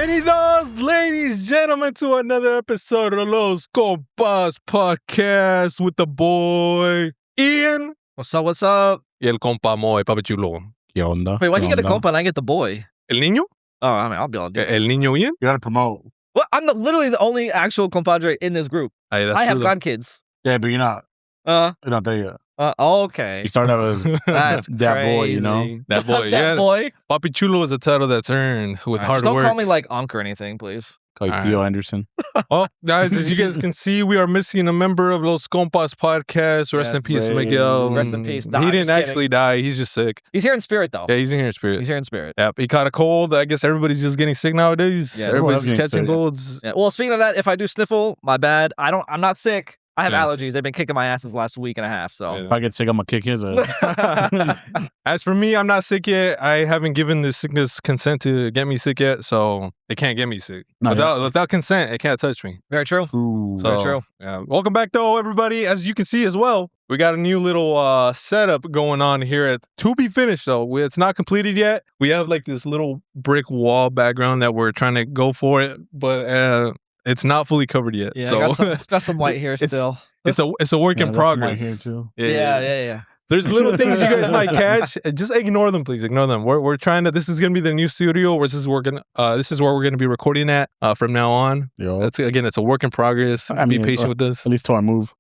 Bienvenidos, ladies and gentlemen, to another episode of Los Compas Podcast with the boy Ian. What's up, what's up? Y el compa Moy, papi chulo. ¿Qué onda? Wait, why'd you ¿Qué get a onda? compa and I get the boy? El niño? Oh, I mean, I'll be all El niño Ian? You gotta promote. Well, I'm literally the only actual compadre in this group. Ay, that's I have true, godkids. Yeah, but you're not there yet. Okay. You started out as That's that crazy. boy, you know? That boy, that yeah. boy. Papi chulo is a title that's earned with All right, hard just don't work. call me like Unc or anything, please. Call you All Theo Anderson. Well, guys, as you guys can see, we are missing a member of Los Compas Podcast. Rest Yeah, in peace, right. Miguel. Rest in peace. Nah, He I'm didn't just kidding. actually die. He's just sick. He's here in spirit, though. Yeah, he's in here in spirit. He's here in spirit. Yep, he caught a cold. I guess everybody's just getting sick nowadays. Yeah, Everybody's just everyone's catching getting sick. colds. Yeah. Well, speaking of that, if I do sniffle, my bad. I'm not sick. I have Yeah. allergies. They've been kicking my ass this last week and a half, so. Yeah. If I get sick, I'm gonna kick his ass. As for me, I'm not sick yet. I haven't given the sickness consent to get me sick yet, so it can't get me sick. Not Without consent, it can't touch me. Very true. Ooh. So, Very true. Yeah. Welcome back, though, everybody. As you can see as well, we got a new little setup going on here at To Be Finished, though. It's not completed yet. We have like this little brick wall background that we're trying to go for it, but it's not fully covered yet. Yeah, so I got some white here It's- still. it's a work Yeah, in that's progress. my hair too. Yeah. There's little things you guys might catch. Just ignore them, please. Ignore them. We're trying to. This is gonna be the new studio where this is where we're gonna be recording at from now on. Yo. It's a work in progress. I Be mean, patient with us. At least till I move.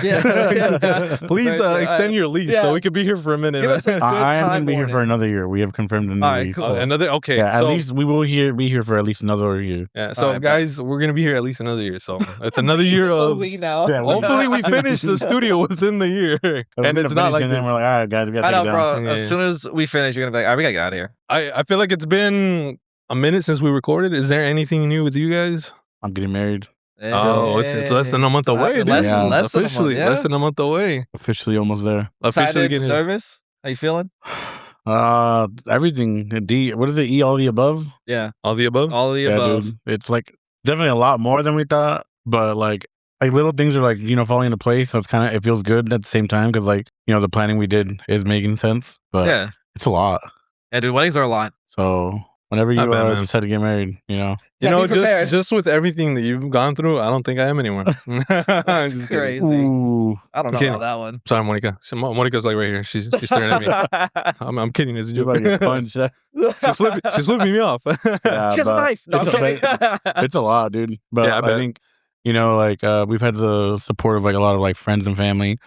Yeah. Please Very true. extend your lease yeah. so we could be here for a minute. Give us a good I am time gonna be here warning. for another year. We have confirmed another All right, lease. cool. So. Another okay. Yeah, at so, least we will be here for at least another year. yeah. So All right, guys, we're gonna be here at least another year. So it's another year So of. we now. Yeah, Hopefully we finish the studio within the year, and it's not like and then this. we're like, all right, guys, we gotta I take know, it bro. down. Yeah. As soon as we finish, you're gonna be like, all right, we gotta get out of here. I feel like it's been a minute since we recorded. Is there anything new with you guys? I'm getting married. Oh, it's less than a month away, dude. Less, Yeah. less than a month, Officially, yeah. less than a month away. Officially almost there. Officially Excited, getting nervous. How you feeling? Everything. D. What is it? E all the above. Yeah, all the above. all of the above. Dude. It's like definitely a lot more than we thought, but like little things are like, falling into place. So it's kind of, it feels good at the same time because like, the planning we did is making sense, but Yeah, it's a lot. yeah, dude. Weddings are a lot. So whenever you Not bad, man. decide to get married, Yeah, be prepared. just with everything that you've gone through, I don't think I am anymore. That's Just kidding. crazy. Ooh. I don't know Okay. about that one. Sorry, Monica. Monica's like right here. She's staring at me. I'm kidding. It's a You're about to joke. get punched. She's flipping me off. Yeah, She has a but knife. No, I'm it's, kidding. it's a lot, dude. But Yeah, I I bet. think, we've had the support of like a lot of like friends and family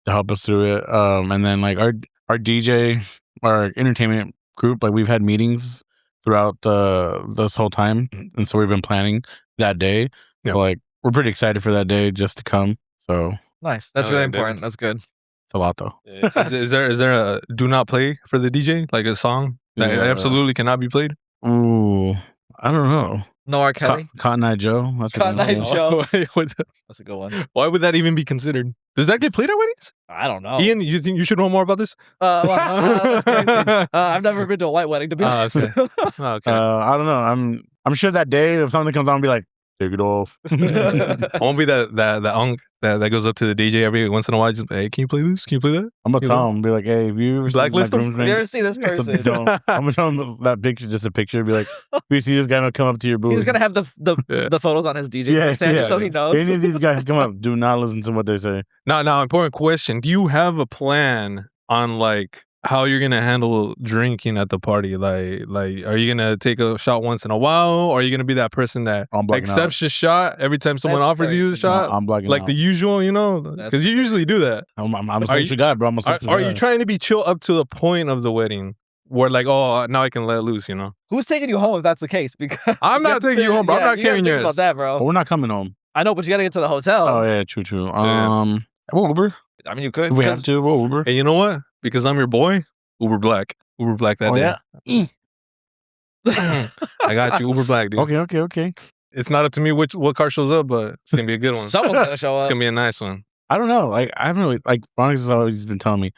to help us through it. And then like our DJ, our entertainment group, like we've had meetings throughout this whole time, and so we've been planning that day. Yeah. So, like we're pretty excited for that day just to come. So Nice. That's Oh, really yeah, important. dude. That's good. it's a lot though. Is there a do not play for the DJ, like a song that Yeah. absolutely cannot be played? Ooh, I don't know. No R. Kelly. Cotton Eye Joe. That's what Cotton we Eye know. Joe. That's a good one. Why would that even be considered? Does that get played at weddings? I don't know. Ian, you think you should know more about this? That's crazy. I've never been to a white wedding, to be Ah, honest. okay. Oh, okay. I don't know. I'm sure that day if something comes on, I'll be like, take it off. I won't be that unk that goes up to the DJ every once in a while. Just, hey, can you play this? Can you play that? I'm gonna You tell him, be like, hey, have you ever seen my Blacklist him? groom's Have you ever ring? seen this person? Don't. I'm gonna show him that picture, just a picture. Be like, if you see this guy, will come up to your booth. He's gonna have Yeah. the photos on his DJ Yeah, stand yeah. so he knows. Any of these guys come up, do not listen to what they say. Now, important question. Do you have a plan on like how you're gonna handle drinking at the party? Like, are you gonna take a shot once in a while, or are you gonna be that person that I'm blacking accepts the shot every time someone That's offers you a crazy. shot? I'm blacking Like out. the usual, because you usually do that. I'm a Are social guy, bro. I'm a social Are guy. you trying to be chill up to the point of the wedding where like, oh, now I can let loose, Who's taking you home if that's the case? Because I'm not taking you home, bro. I'm not you gotta carrying think your about ass. that, Well, bro. we're not coming home. I know, but you gotta get to the hotel. Oh yeah, true. Yeah. We'll Uber. I mean, you could. If we have to, we'll Uber. And you know what? Because I'm your boy, Uber Black that Oh day. yeah. I got you, Uber Black, dude. Okay. It's not up to me what car shows up, but it's gonna be a good one. Someone's gonna show It's up. gonna be a nice one. I don't know. Like I haven't really like Onyx has always been telling me,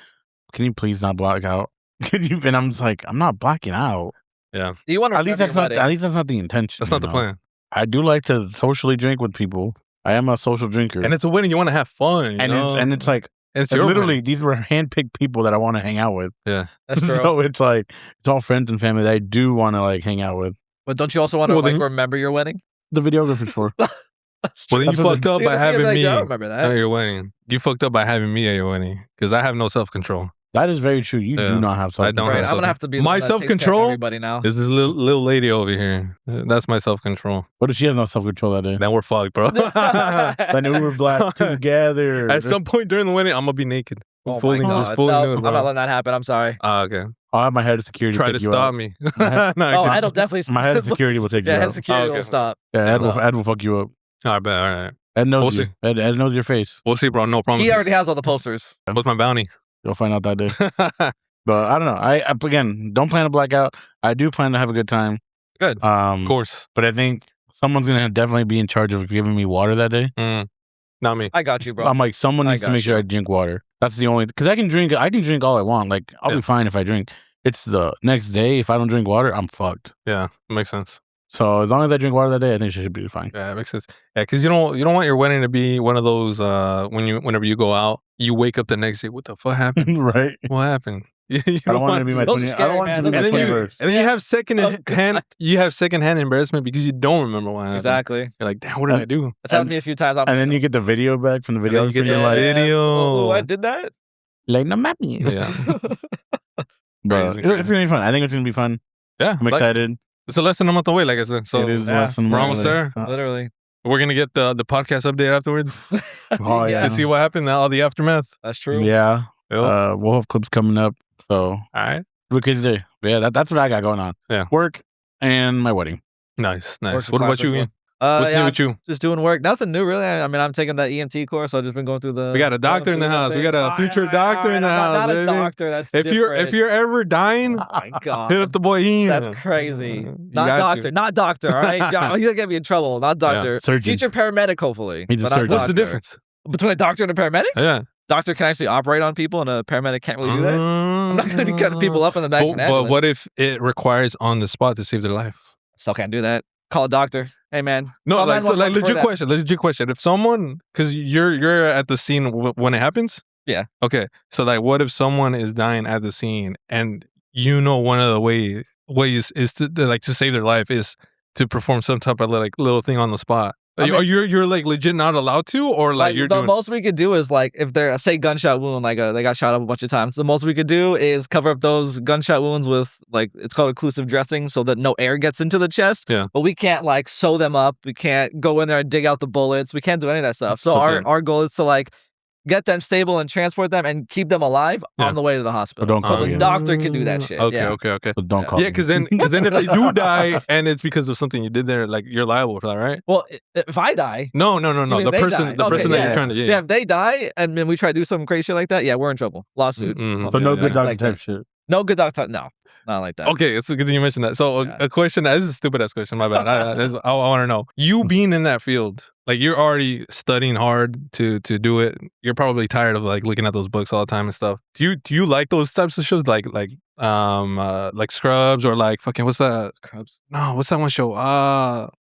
can you please not black out? Can you? And I'm just like, I'm not blacking out. You want to At least that's not. At least that's not the intention. That's not the you know? plan. I do like to socially drink with people. I am a social drinker, And it's a wedding. You want to have fun. it's like it's like, your literally wedding. these were handpicked people that I want to hang out with. Yeah. That's true. So it's like it's all friends and family that I do want to like hang out with. But don't you also want to Well, like then- remember your wedding? The videographer's for. Well, then you That's what fucked up You're by gonna see it and having be like, me I don't remember at that. your wedding. You fucked up by having me at your wedding because I have no self-control. That is very true. You Yeah. do not have self. I don't Right, have I'm gonna have to be the My one that takes care of self-control everybody now. This is little lady over here. That's my self-control. What if she has no self control that day? Then we're fucked, bro. Then we were black together. At some point during the wedding, I'm gonna be naked. Oh fully, my just God. fully No, nude, I'm bro. not letting that happen. I'm sorry. Okay. I'll have my head of security Try pick to you stop up. me. My No, Oh, okay. Ed will definitely. My head of security will take you Yeah, head up. security Okay. will stop. Yeah, Ed will fuck you up. All right, bet. All right. Ed knows We'll you. Ed knows your face. We'll see, bro. No problem. He already has all the posters. What's my bounty? You'll find out that day. But I don't know. I again don't plan to black out. I do plan to have a good time. Good. Of course. But I think someone's gonna definitely be in charge of giving me water that day. Not me. I got you, bro. I'm like, someone I needs to got make sure you. I drink water. That's the only because I can drink all I want. Like I'll Yeah. be fine if I drink. It's the next day if I don't drink water, I'm fucked. Yeah, makes sense. So as long as I drink water that day, I think she should be fine. Yeah, it makes sense. Yeah, because you don't want your wedding to be one of those whenever you go out, you wake up the next day. What the fuck happened? Right? What happened? You I don't want it to be my Those are 20. I scary, don't want it to man. be my and then you 21st. and then you have secondhand embarrassment because you don't remember what happened. Exactly. You're like, damn, what did I do? It's happened to me a few times. And then you get the video back from the And video. then you get you're the like, video. Oh, I did that. like no mami. Yeah, But Crazy, it's gonna be fun. I think it's gonna be fun. yeah. I'm like, excited. it's a less than a month away, like I said. So it is yeah, less than we're almost there. Literally. We're gonna get the podcast update afterwards Oh, yeah. to see what happened. All the aftermath. That's true. Yeah. Yep. We'll have clips coming up. So All right. what kids do? Yeah, that's what I got going on. Yeah. Work and my wedding. Nice. Works What about classic you, one. Ian? What's new Yeah, with you? just doing work. Nothing new, really. I mean, I'm taking that EMT course, so I've just been going through the. We got a doctor in the house. We got a future doctor in the house. Not a baby. doctor. That's If you're ever dying, Oh my god. hit up the boy Ian. That's crazy. You Not got doctor. you. Not doctor. All right. You're gonna get me in trouble. Not doctor. Surgeon. Future paramedic, hopefully. He's a but not surgeon. What's the doctor. difference? between a doctor and a paramedic? Yeah. Doctor can actually operate on people, and a paramedic can't really do that. I'm not going to be cutting people up in the back of an But ambulance. what if it requires on the spot to save their life? Still can't do that. Call a doctor. Hey man. No, call like, so, 911 for that. legit question. If someone, because you're at the scene when it happens. Yeah. Okay. So like, what if someone is dying at the scene, and you know one of the ways is to save their life is to perform some type of like little thing on the spot. I mean- Are you're like legit not allowed to, or like you're the doing? most we could do is like if they're say gunshot wound, like they got shot up a bunch of times. The most we could do is cover up those gunshot wounds with like it's called occlusive dressing, so that no air gets into the chest. Yeah. But we can't like sew them up. We can't go in there and dig out the bullets. We can't do any of that stuff. So Okay. our goal is to like get them stable and transport them and keep them alive Yeah. on the way to the hospital. don't So call the again. doctor can do that shit. Okay, yeah. okay. So don't Yeah. call Yeah, me. because then if they do die and it's because of something you did there, like you're liable for that, right? Well, if I die, No. You mean The they person, die? Okay, that yeah. you're trying to. yeah, if they die and then we try to do some crazy shit like that, yeah, we're in trouble. Lawsuit. Mhm. So no Yeah, good yeah. doctor Like type that. shit. No good doctor. No, not like that. Okay, it's good that you mentioned that. So Yeah. a question. This is a stupid ass question. My bad. I want to know. You being in that field, like you're already studying hard to do it. You're probably tired of like looking at those books all the time and stuff. Do you like those types of shows like Scrubs or like fucking what's that? Scrubs. No, what's that one show?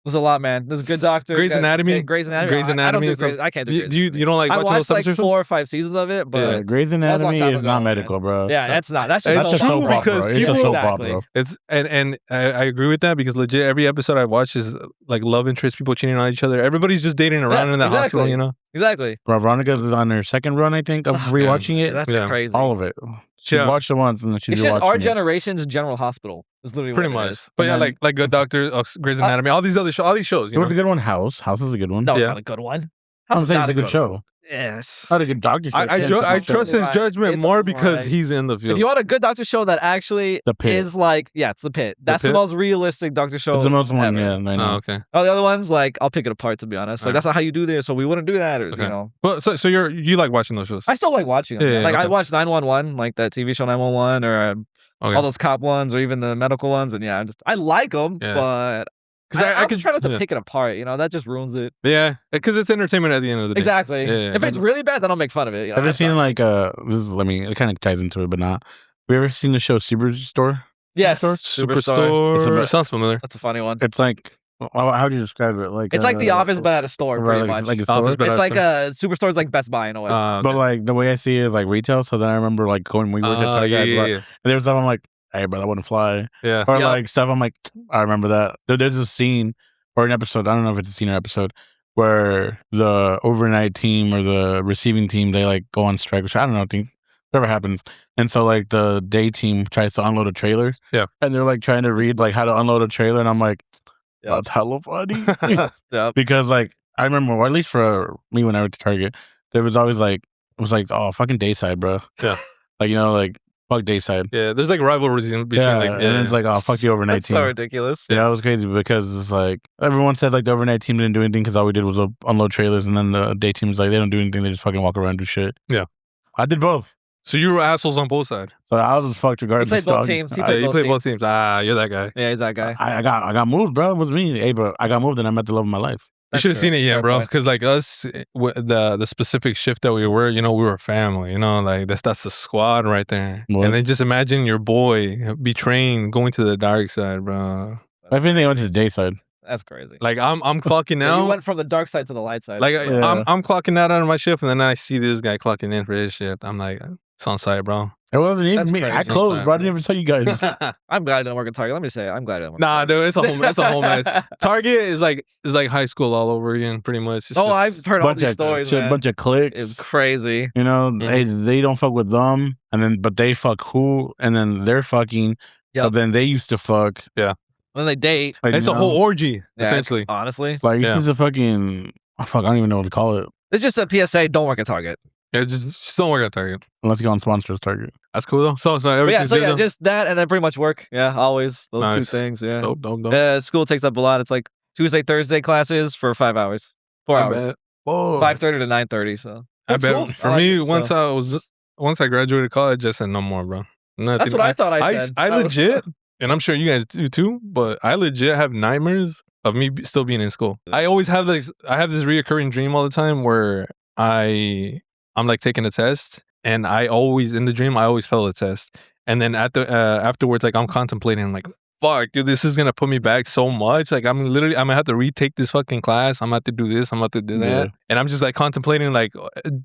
There's a lot, man. There's a good doctor. Grey's Anatomy? Grey's Anatomy. Grey's I don't Anatomy do and stuff. Grey's. I can't do You, Grey's. do you don't like I watching those watched types like of shows? 4 or 5 seasons of it, but Yeah, Grey's was a long Anatomy time is ago, not man. medical, bro. yeah, that's not. That's It's just That's just true soap opera. because It's a people- soap Exactly. opera. It's and I agree with that because legit every episode I watch is like love interest, people cheating on each other. Everybody's just dating around Yeah, in that hospital, exactly. you know. Exactly. Bro, Veronica's is on her second run, I think, of Oh, rewatching Dude, it. that's Yeah. crazy. All of it. She Yeah. watched it once and then she's It's just rewatching our it. generation's General Hospital. Is literally Pretty what it much. is. But yeah, And then- like Good Doctor, Grey's Anatomy, all these other shows, all these shows, It you was know. a good one. House is a good one. No, it's Yeah. not a good one. I'm How's saying not it's a good show. Yes. Not a good doctor show. I It's a I good show. trust his Right. judgment It's more because alright. he's in the field. If you want a good doctor show that actually The Pit. is like, yeah, it's the Pit. That's the Pit? most realistic doctor show. It's the most one, ever. yeah. I know. Oh, okay. Oh, the other ones, like, I'll pick it apart, to be honest. Like, Alright. that's not how you do this, so we wouldn't do that, or, Okay. you know. But so you like watching those shows? I still like watching them. Yeah, man. Like, I okay. watched 911, like that TV show 911, or Okay. all those cop ones, or even the medical ones, and yeah, I like them, Yeah. but 'Cause I could try not to yeah. pick it apart, you know, that just ruins it. Yeah, because it's entertainment at the end of the day. Exactly. Yeah. If it's really bad, then I'll make fun of it. You know, Ever that's seen fine. like it kind of ties into it, but not. Have you ever seen the show Superstore? Yes, Superstore. It's a- Sounds familiar. That's a funny one. It's like how would you describe it? Like It's like The Office, but at a store, right, pretty like, much. like a store. Office, but It's at a like store. Superstore's like Best Buy in a way. But like the way I see it is like retail. So then I remember like going we worked at Target. yeah. And there was something I'm like, hey, bro, that wouldn't fly. Yeah. Or Yep. like stuff. I'm like, I remember that. There's a scene or an episode. I don't know if it's a scene or episode where the overnight team or the receiving team, they like go on strike. Which I don't know. Things whatever happens. And so like the day team tries to unload a trailer. Yeah. And they're like trying to read like how to unload a trailer, and I'm like, Yep. that's hella funny. Yep. Because like I remember, or at least for me when I went to Target, there was always like it was like, oh, fucking Dayside, bro. Yeah. Like, you know, like fuck Dayside. Yeah, there's like rivalries in between. Yeah, Like, and then it's like, oh, fuck the overnight That's team. so ridiculous. Yeah, it was crazy because it's like everyone said like the overnight team didn't do anything because all we did was unload trailers, and then the day team was like, they don't do anything, they just fucking walk around and do shit. Yeah. I did both. So you were assholes on both sides. So I was fucked regardless. played both dog. teams. He I- played You played both teams. Ah, you're that guy. Yeah, he's that guy. I got moved, bro. It was me. Hey, bro, I got moved and I met the love of my life. You should have seen it, yeah, Fair bro. point. Because like us, the specific shift that we were, you know, we were family. You know, like that's the squad right there. What? And then just imagine your boy betraying, going to the dark side, bro. I think they went to the day side. That's crazy. Like I'm clocking Yeah, out. you went from the dark side to the light side. Like Yeah. I'm clocking out on my shift, and then I see this guy clocking in for his shift. I'm like, it's on site, bro. It wasn't even That's me. I crazy. closed, bro. I didn't even tell you guys. I'm glad I didn't work at Target. Let me say it. I'm glad I didn't work Nah, at Target. dude, it's a whole mess. Target is like high school all over again, pretty much. It's Oh, just- I've heard all bunch these of stories, shit, man. bunch of clicks. It's crazy. You know, they don't fuck with them, and then but they fuck who, and then they're fucking. Yep. But then they used to fuck. When they date, Like, it's you a whole know, orgy, yeah, it's- essentially. honestly, like Yeah. this is a fucking. Oh, fuck, I don't even know what to call it. it's just a PSA. Don't work at Target. Yeah, just don't work at Target. Unless you go on sponsors Target. That's cool though. So But yeah, everything's so good, yeah, though? just that, and then pretty much work. Yeah, always those two Nice. things. Yeah. Dope. Yeah, school takes up a lot. It's like Tuesday, Thursday classes for 5 hours, 4 I hours, bet. 5:30 to 9:30. So I that's bet. cool. For I like me, it, once I graduated college, I said no more, bro. that's what I thought. I said. I That was- legit, and I'm sure you guys do too, but I legit have nightmares of me still being in school. I always have this. I have this reoccurring dream all the time where I'm like taking a test, and I always in the dream I always fail the test, and then afterwards, like I'm contemplating, I'm like, fuck, dude, this is gonna put me back so much. Like I'm gonna have to retake this fucking class. I'm gonna have to do this. I'm gonna have to do that, Yeah. and I'm just like contemplating, like,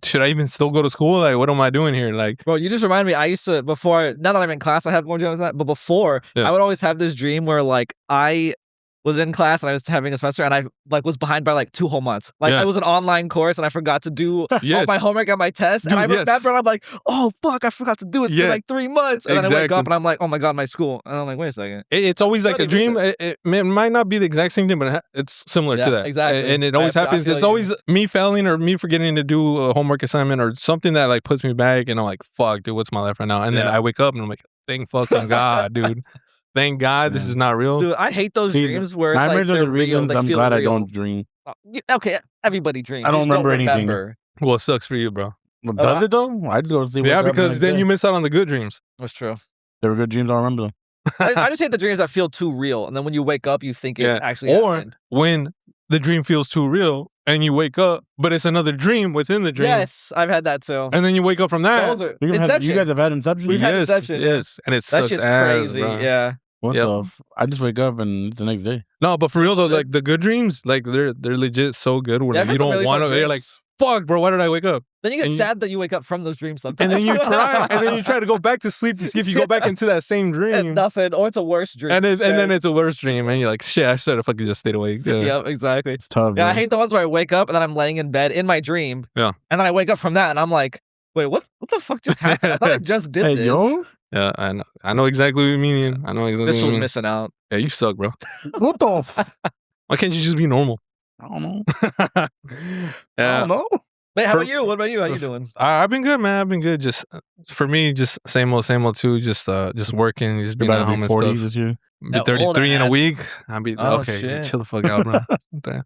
should I even still go to school? Like, what am I doing here? Like, Bro, you just remind me. I used to now that I'm in class, I have more dreams than that. But before, Yeah. I would always have this dream where like I was in class and I was having a semester and I like was behind by like 2 whole months. Like Yeah. I was an online course and I forgot to do all Yes. my homework and my test. Dude, and I yes. remember and I'm like, oh fuck, I forgot to do it. It's Yeah. been like 3 months. And then I wake Exactly. up and I'm like, oh my god, my school. And I'm like, wait a second. it's always like Not a even dream. It might not be the exact same thing, but it's similar Yeah, to that. exactly. And it always I happens. feel It's you. always me failing or me forgetting to do a homework assignment or something that like puts me back, and I'm like, fuck, dude, what's my life right now? And then Yeah. I wake up and I'm like, thank fucking God, dude. Thank God this Yeah. is not real. Dude, I hate those See, dreams where it's Nightmares like are they're the real, reasons they I'm feel glad I real. don't dream. Okay, everybody dreams. I don't You just remember anything. remember. Well, it sucks for you, bro. Well, does it though? I just go to sleep. Yeah, wake up, because and then that's you it. miss out on the good dreams. That's true. They were good dreams. I don't remember them. I just hate the dreams that feel too real, and then when you wake up, you think Yeah, it actually or happened. when the dream feels too real and you wake up, but it's another dream within the dream. Yes, I've had that too. And then you wake up from that. Those are You Inception. guys have had Inception? We've had yes, Inception, yeah. yes. And it That sucks shit's ass, crazy. bro. Yeah. What Yep. the? I just wake up and it's the next day. No, but for real though, Good. like the good dreams, like they're legit so good where Yeah, like, I've you had some don't really want to. fun You're like, dreams. fuck, bro, why did I wake up? Then you get and you- sad that you wake up from those dreams sometimes. And then you try, and then you try to go back to sleep to see if you go back into that same And dream. nothing, or it's a worse dream. And then instead. it's a worse dream, and you're like, shit, I should have fucking just stayed awake. Yeah. Yep, exactly. It's tough. Yeah, I man. hate the ones where I wake up and then I'm laying in bed in my dream. Yeah. And then I wake up from that and I'm like, wait, what the fuck just happened? I thought I just did Hey, this. yo, Yeah, I know exactly what you mean. I know exactly This what you was mean. missing out. Yeah, you suck, bro. what the? Why can't you just be normal? I don't know. I Yeah, don't know. Wait, how For- about you? What about you? How you doing? I've been good, man. I've been good. Just for me, just same old too. Just working, just being You're at about to home be and 40s stuff. this year. Be That old 33 in a ass. week. I'll be Oh, okay. shit. Chill the fuck out, bro. Damn.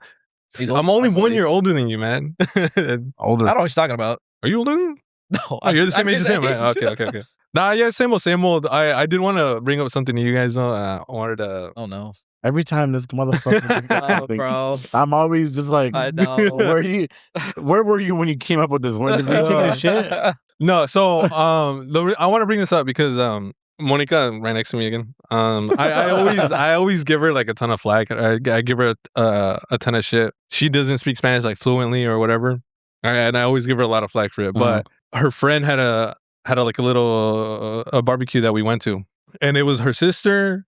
He's I'm old only enough, at 1 year least. older than you, man. Older. I don't know what you're talking about. Are you older? Than me? No, Oh, you're the same I'm age as his him, right? age. Okay. Nah, yeah, same old. I did want to bring up something to you guys though. I wanted to. Oh no, Every time this motherfucker brings up oh, something, bro. I'm always just like, I know. where were you when you came up with this? When did you taking a shit? No, so I want to bring this up because Monica right next to me again. I always give her like a ton of flack. I give her a ton of shit. She doesn't speak Spanish like fluently or whatever, and I always give her a lot of flack for it. But her friend had a like a little a barbecue that we went to, And it was her sister's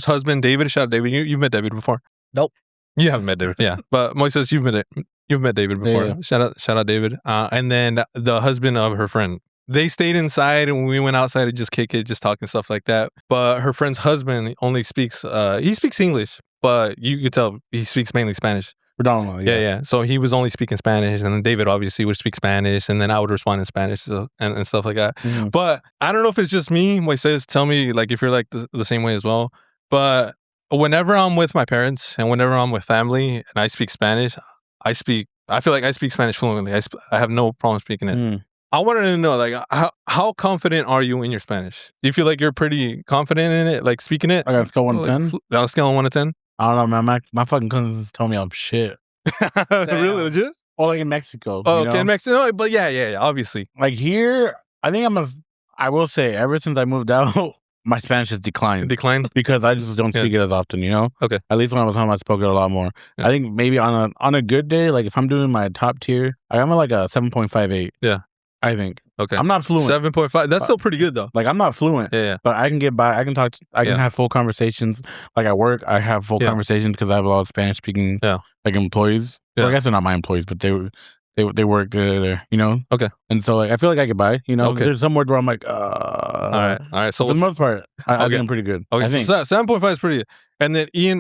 husband, David. Shout out David. You've met David before. Nope. You haven't met David. Yeah. But Moises, you've met David before. Yeah. Shout out David. And then the husband of her friend. They stayed inside and we went outside to just kick it, just talking stuff like that. But her friend's husband only speaks he speaks English, but you could tell he speaks mainly Spanish. Predominantly, Yeah. So he was only speaking Spanish, and then David obviously would speak Spanish, and then I would respond in Spanish and stuff like that. Mhm. But I don't know if it's just me. Moises, tell me like if you're like the same way as well. But whenever I'm with my parents and whenever I'm with family and I speak Spanish, I feel like I speak Spanish fluently. I have no problem speaking it. Mm. I wanted to know, like, how confident are you in your Spanish? Do you feel like you're pretty confident in it, like speaking it? I got a scale 1 to 10. On a scale of 1 to 10? I don't know, man. My fucking cousins told me I'm shit. Really legit? Or like in Mexico. Oh, you okay, know? Mexico. No, but yeah, obviously. Like here, I think I will say, ever since I moved out, my Spanish has declined. Decline? Because I just don't speak it as often, you know? Okay. At least when I was home, I spoke it a lot more. Yeah. I think maybe on a good day, like if I'm doing my top tier, I'm at like a 7.58. Yeah. I think. Okay. I'm not fluent. 7.5. That's still pretty good though. Like I'm not fluent. Yeah. But I can get by. I can talk. I can have full conversations. Like at work, I have full conversations because I have a lot of Spanish speaking like employees. Yeah. Well, I guess they're not my employees, but they work there. You know. Okay. And so like I feel like I could buy. You know. Okay. There's some words where I'm like, All right. So for the most part, I think I'm pretty good. Okay. I think. So 7.5 is pretty good. And then Ian,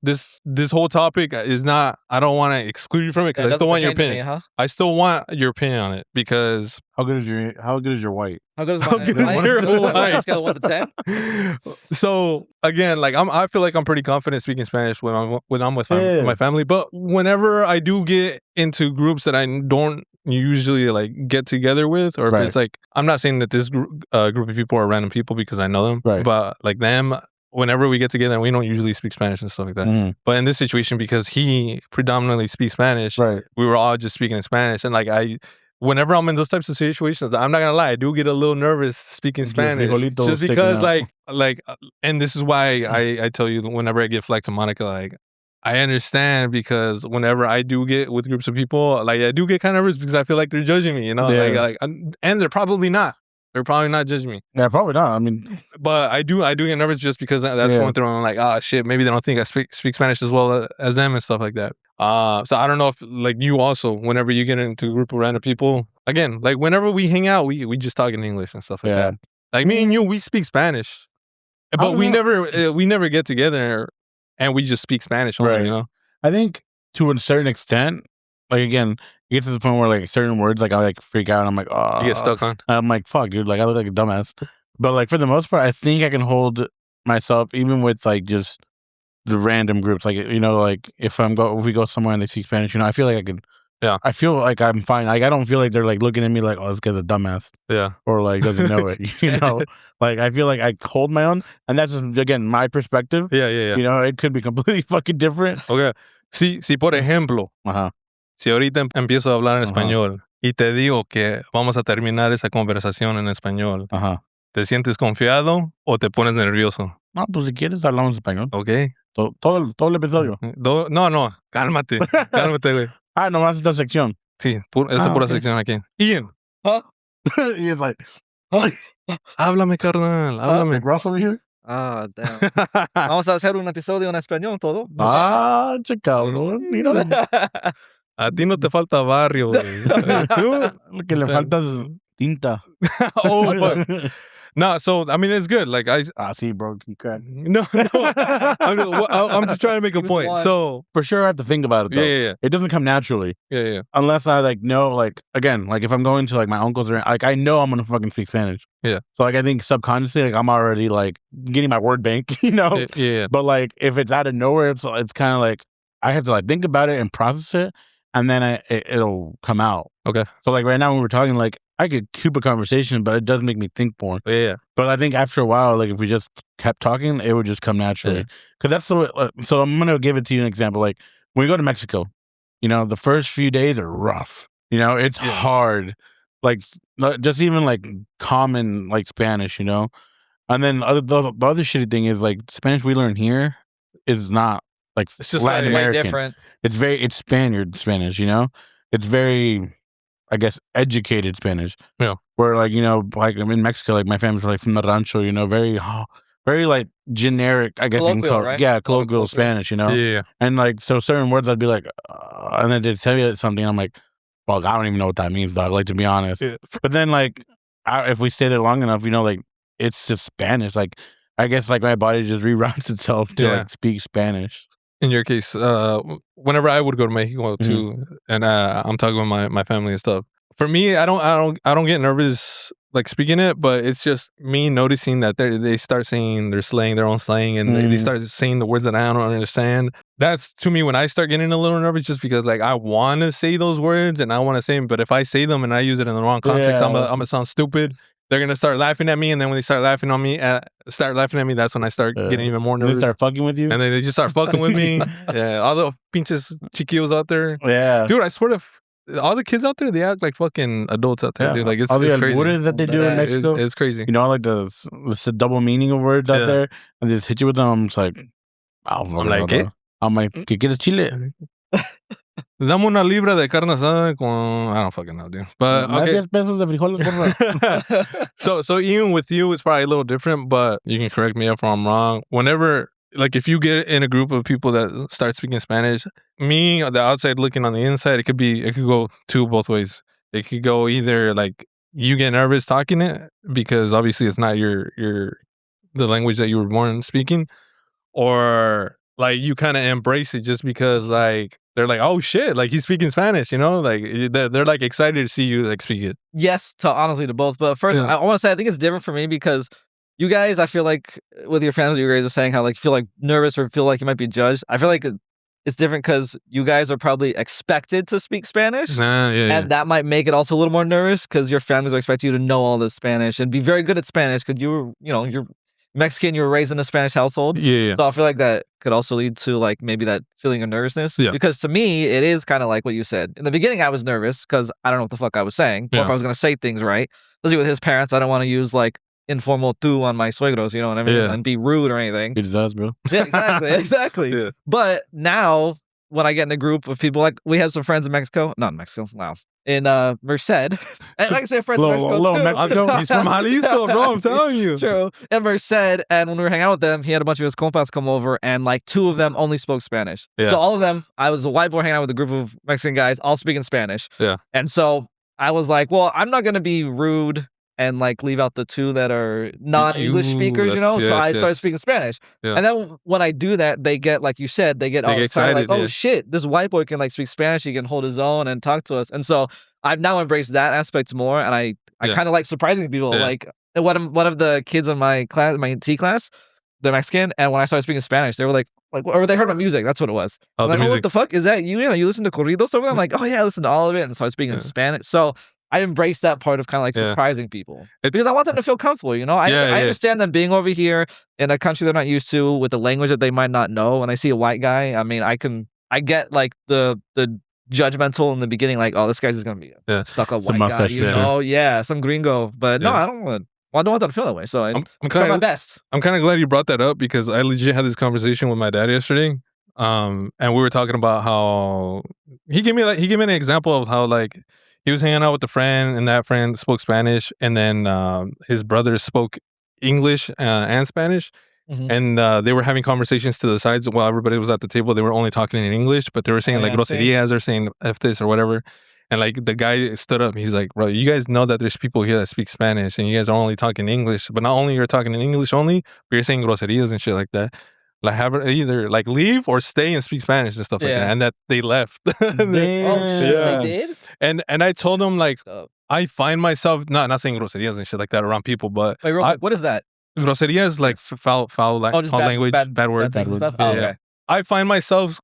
this whole topic is not. I don't want to exclude you from it because I still want your opinion. I still want your opinion on it because How good is your white? How good is How good is your white? Scale of 1 to 10? So again, like I feel like I'm pretty confident speaking Spanish when I'm with my family. But whenever I do get into groups that I don't usually like get together with, or if it's like, I'm not saying that this group of people are random people because I know them, but like them, whenever we get together, we don't usually speak Spanish and stuff like that. Mhm. But in this situation, because he predominantly speaks Spanish, we were all just speaking in Spanish, and like whenever I'm in those types of situations, I'm not gonna lie, I do get a little nervous speaking Spanish, just because like, and this is why I tell you, whenever I get flagged to Monica, like I understand, because whenever I do get with groups of people, like I do get kind of nervous because I feel like they're judging me, you know, and they're probably not. They're probably not judging me. Yeah, probably not. I mean, but I do get nervous just because that's going through. I'm like, oh shit, maybe they don't think I speak Spanish as well as them and stuff like that. So I don't know if like you also, whenever you get into a group of random people, again, like whenever we hang out, we just talk in English and stuff like that. Like me and you, we speak Spanish, but we never get together and we just speak Spanish only, you know? I think to a certain extent, like again, it gets to the point where like certain words, like I like freak out and I'm like, oh. You get stuck on? I'm like, fuck, dude, like I look like a dumbass. But like for the most part, I think I can hold myself even with like just the random groups. Like, you know, like if we go somewhere and they speak Spanish, you know, I feel like I can. Yeah. I feel like I'm fine. Like I don't feel like they're like looking at me like, oh, this guy's a dumbass. Yeah. Or like doesn't know it. You know? Like I feel like I hold my own, and that's just again my perspective. Yeah. You know, it could be completely fucking different. Okay. Si por ejemplo, si ahorita empiezo a hablar en español y te digo que vamos a terminar esa conversación en español, ¿te sientes confiado o te pones nervioso? No, pues si quieres hablamos español. Ok. Todo el episodio. No, cálmate, güey. Nomás esta sección. Sí, esta pura sección aquí. Ian. Y es like, háblame, carnal, háblame. Ross over here? Ah, damn. Vamos a hacer un episodio en español todo. Che cabrón, mira. A ti no te falta barrio, güey. Lo que le falta es tinta. No, so I mean it's good. Like see, bro, you crack. No. I'm just trying to make a point. So for sure, I have to think about it. Though. Yeah. It doesn't come naturally. Yeah. Unless I like know, like again, like if I'm going to like my uncles or like I know I'm gonna fucking speak Spanish. Yeah. So like I think subconsciously, like I'm already like getting my word bank, you know. Yeah. But like if it's out of nowhere, it's kind of like I have to like think about it and process it, and then it'll come out. Okay. So like right now when we're talking, like I could keep a conversation, but it does make me think more. Yeah. But I think after a while, like if we just kept talking, it would just come naturally. Because that's so I'm gonna give it to you an example. Like when we go to Mexico, you know, the first few days are rough. You know, it's hard. Like just even like common like Spanish, you know. And then the other shitty thing is like Spanish we learn here is not like it's just Latin American. Different. It's Spaniard Spanish, you know. It's very I guess, educated Spanish. Yeah. Where like, you know, like I'm in Mexico, like my family's like from the rancho, you know, very like generic, I guess you can Colloquial, call it. right? Yeah, Colloquial. colloquial Spanish, you know? Yeah. And like, so certain words I'd be like, and then they'd tell you something, I'm like, well, I don't even know what that means, dog, like, to be honest. Yeah. But then like, if we stay there long enough, you know, like, it's just Spanish. Like, I guess like my body just reroutes itself to like speak Spanish. In your case, whenever I would go to Mexico too, and I'm talking with my family and stuff. For me, I don't get nervous like speaking it, but it's just me noticing that they start saying their slang, their own slang, and they start saying the words that I don't understand. That's to me when I start getting a little nervous, just because like I want to say those words and I want to say them, but if I say them and I use it in the wrong context, I'm gonna sound stupid. They're gonna start laughing at me, and then when they start laughing at me, that's when I start getting even more nervous. They start fucking with you, and then they just start fucking with me. Yeah, all the pinches chiquillos out there. Yeah, dude, I swear to all the kids out there, they act like fucking adults out there. Dude, like it's crazy. What is that they do in Mexico? It's crazy. You know, like the double meaning of words out there, and they just hit you with them. I'm just like, I'm like, ¿qué quieres, chile? Dame una libra de carne asada con... I don't fucking know, dude. But okay. 10 pesos de frijoles, por so even with you, it's probably a little different, but you can correct me if I'm wrong. Whenever, like if you get in a group of people that start speaking Spanish, me, the outside looking on the inside, it could go both ways. It could go either like you get nervous talking it because obviously it's not the language that you were born speaking, or like you kind of embrace it just because like they're like, oh shit, like he's speaking Spanish, you know, like they're like excited to see you like speak it. Yes, honestly to both. But first, I want to say I think it's different for me because you guys, I feel like with your family, you guys are saying how like you feel like nervous or feel like you might be judged. I feel like it's different because you guys are probably expected to speak Spanish, and that might make it also a little more nervous because your families are expecting you to know all this Spanish and be very good at Spanish because you're Mexican, you were raised in a Spanish household. Yeah. So I feel like that could also lead to like maybe that feeling of nervousness. Yeah. Because to me, it is kind of like what you said. In the beginning, I was nervous because I don't know what the fuck I was saying. Or if I was going to say things right. Especially with his parents, I don't want to use like informal tú on my suegros, you know what I mean? Yeah. And be rude or anything. It does, bro. Yeah, exactly. Yeah. But now, when I get in a group of people, like we have some friends in Mexico. Not in Mexico, wow. In Merced. And like I say, friends in Mexico too. Mexico. He's from Jalisco, bro. I'm telling you. True. In Merced, and when we were hanging out with them, he had a bunch of his compas come over, and like 2 of them only spoke Spanish. Yeah. So all of them, I was a white boy hanging out with a group of Mexican guys, all speaking Spanish. Yeah. And so I was like, well, I'm not gonna be rude and like leave out the 2 that are non-English speakers, you know? So I started speaking Spanish. Yeah. And then when I do that, they get, like you said, they get all excited, like, oh shit, this white boy can like speak Spanish, he can hold his own and talk to us. And so I've now embraced that aspect more, and I kind of like surprising people. Yeah. Like one of the kids in my class, my T class, they're Mexican, and when I started speaking Spanish, they were like, or they heard my music. That's what it was. Oh, like, what the fuck is that? You know, you listen to corridos over there? I'm like, oh yeah, I listen to all of it, and so I was speaking in Spanish. So I embraced that part of kind of like surprising people because I want them to feel comfortable. You know, I understand them being over here in a country they're not used to with the language that they might not know. When I see a white guy, I mean, I get like the judgmental in the beginning, like, oh, this guy's just gonna be a stuck-up white guy, you know? Yeah, some gringo. But no, I don't want them to feel that way. So I'm trying my best. I'm kind of glad you brought that up because I legit had this conversation with my dad yesterday. And we were talking about how he gave me an example of how like he was hanging out with a friend and that friend spoke Spanish, and then his brothers spoke English and Spanish. Mm-hmm. And they were having conversations to the sides while everybody was at the table. They were only talking in English, but they were saying like groserías or saying F this or whatever. And like the guy stood up. He's like, bro, you guys know that there's people here that speak Spanish and you guys are only talking English. But not only you're talking in English only, but you're saying groserías and shit like that. Like have it either like leave or stay and speak Spanish and stuff like that. And that they left. They did? And I told them like, I find myself not saying groserías and shit like that around people, but wait, real quick, what is that? Groseria is like foul language, bad words. Okay. I find myself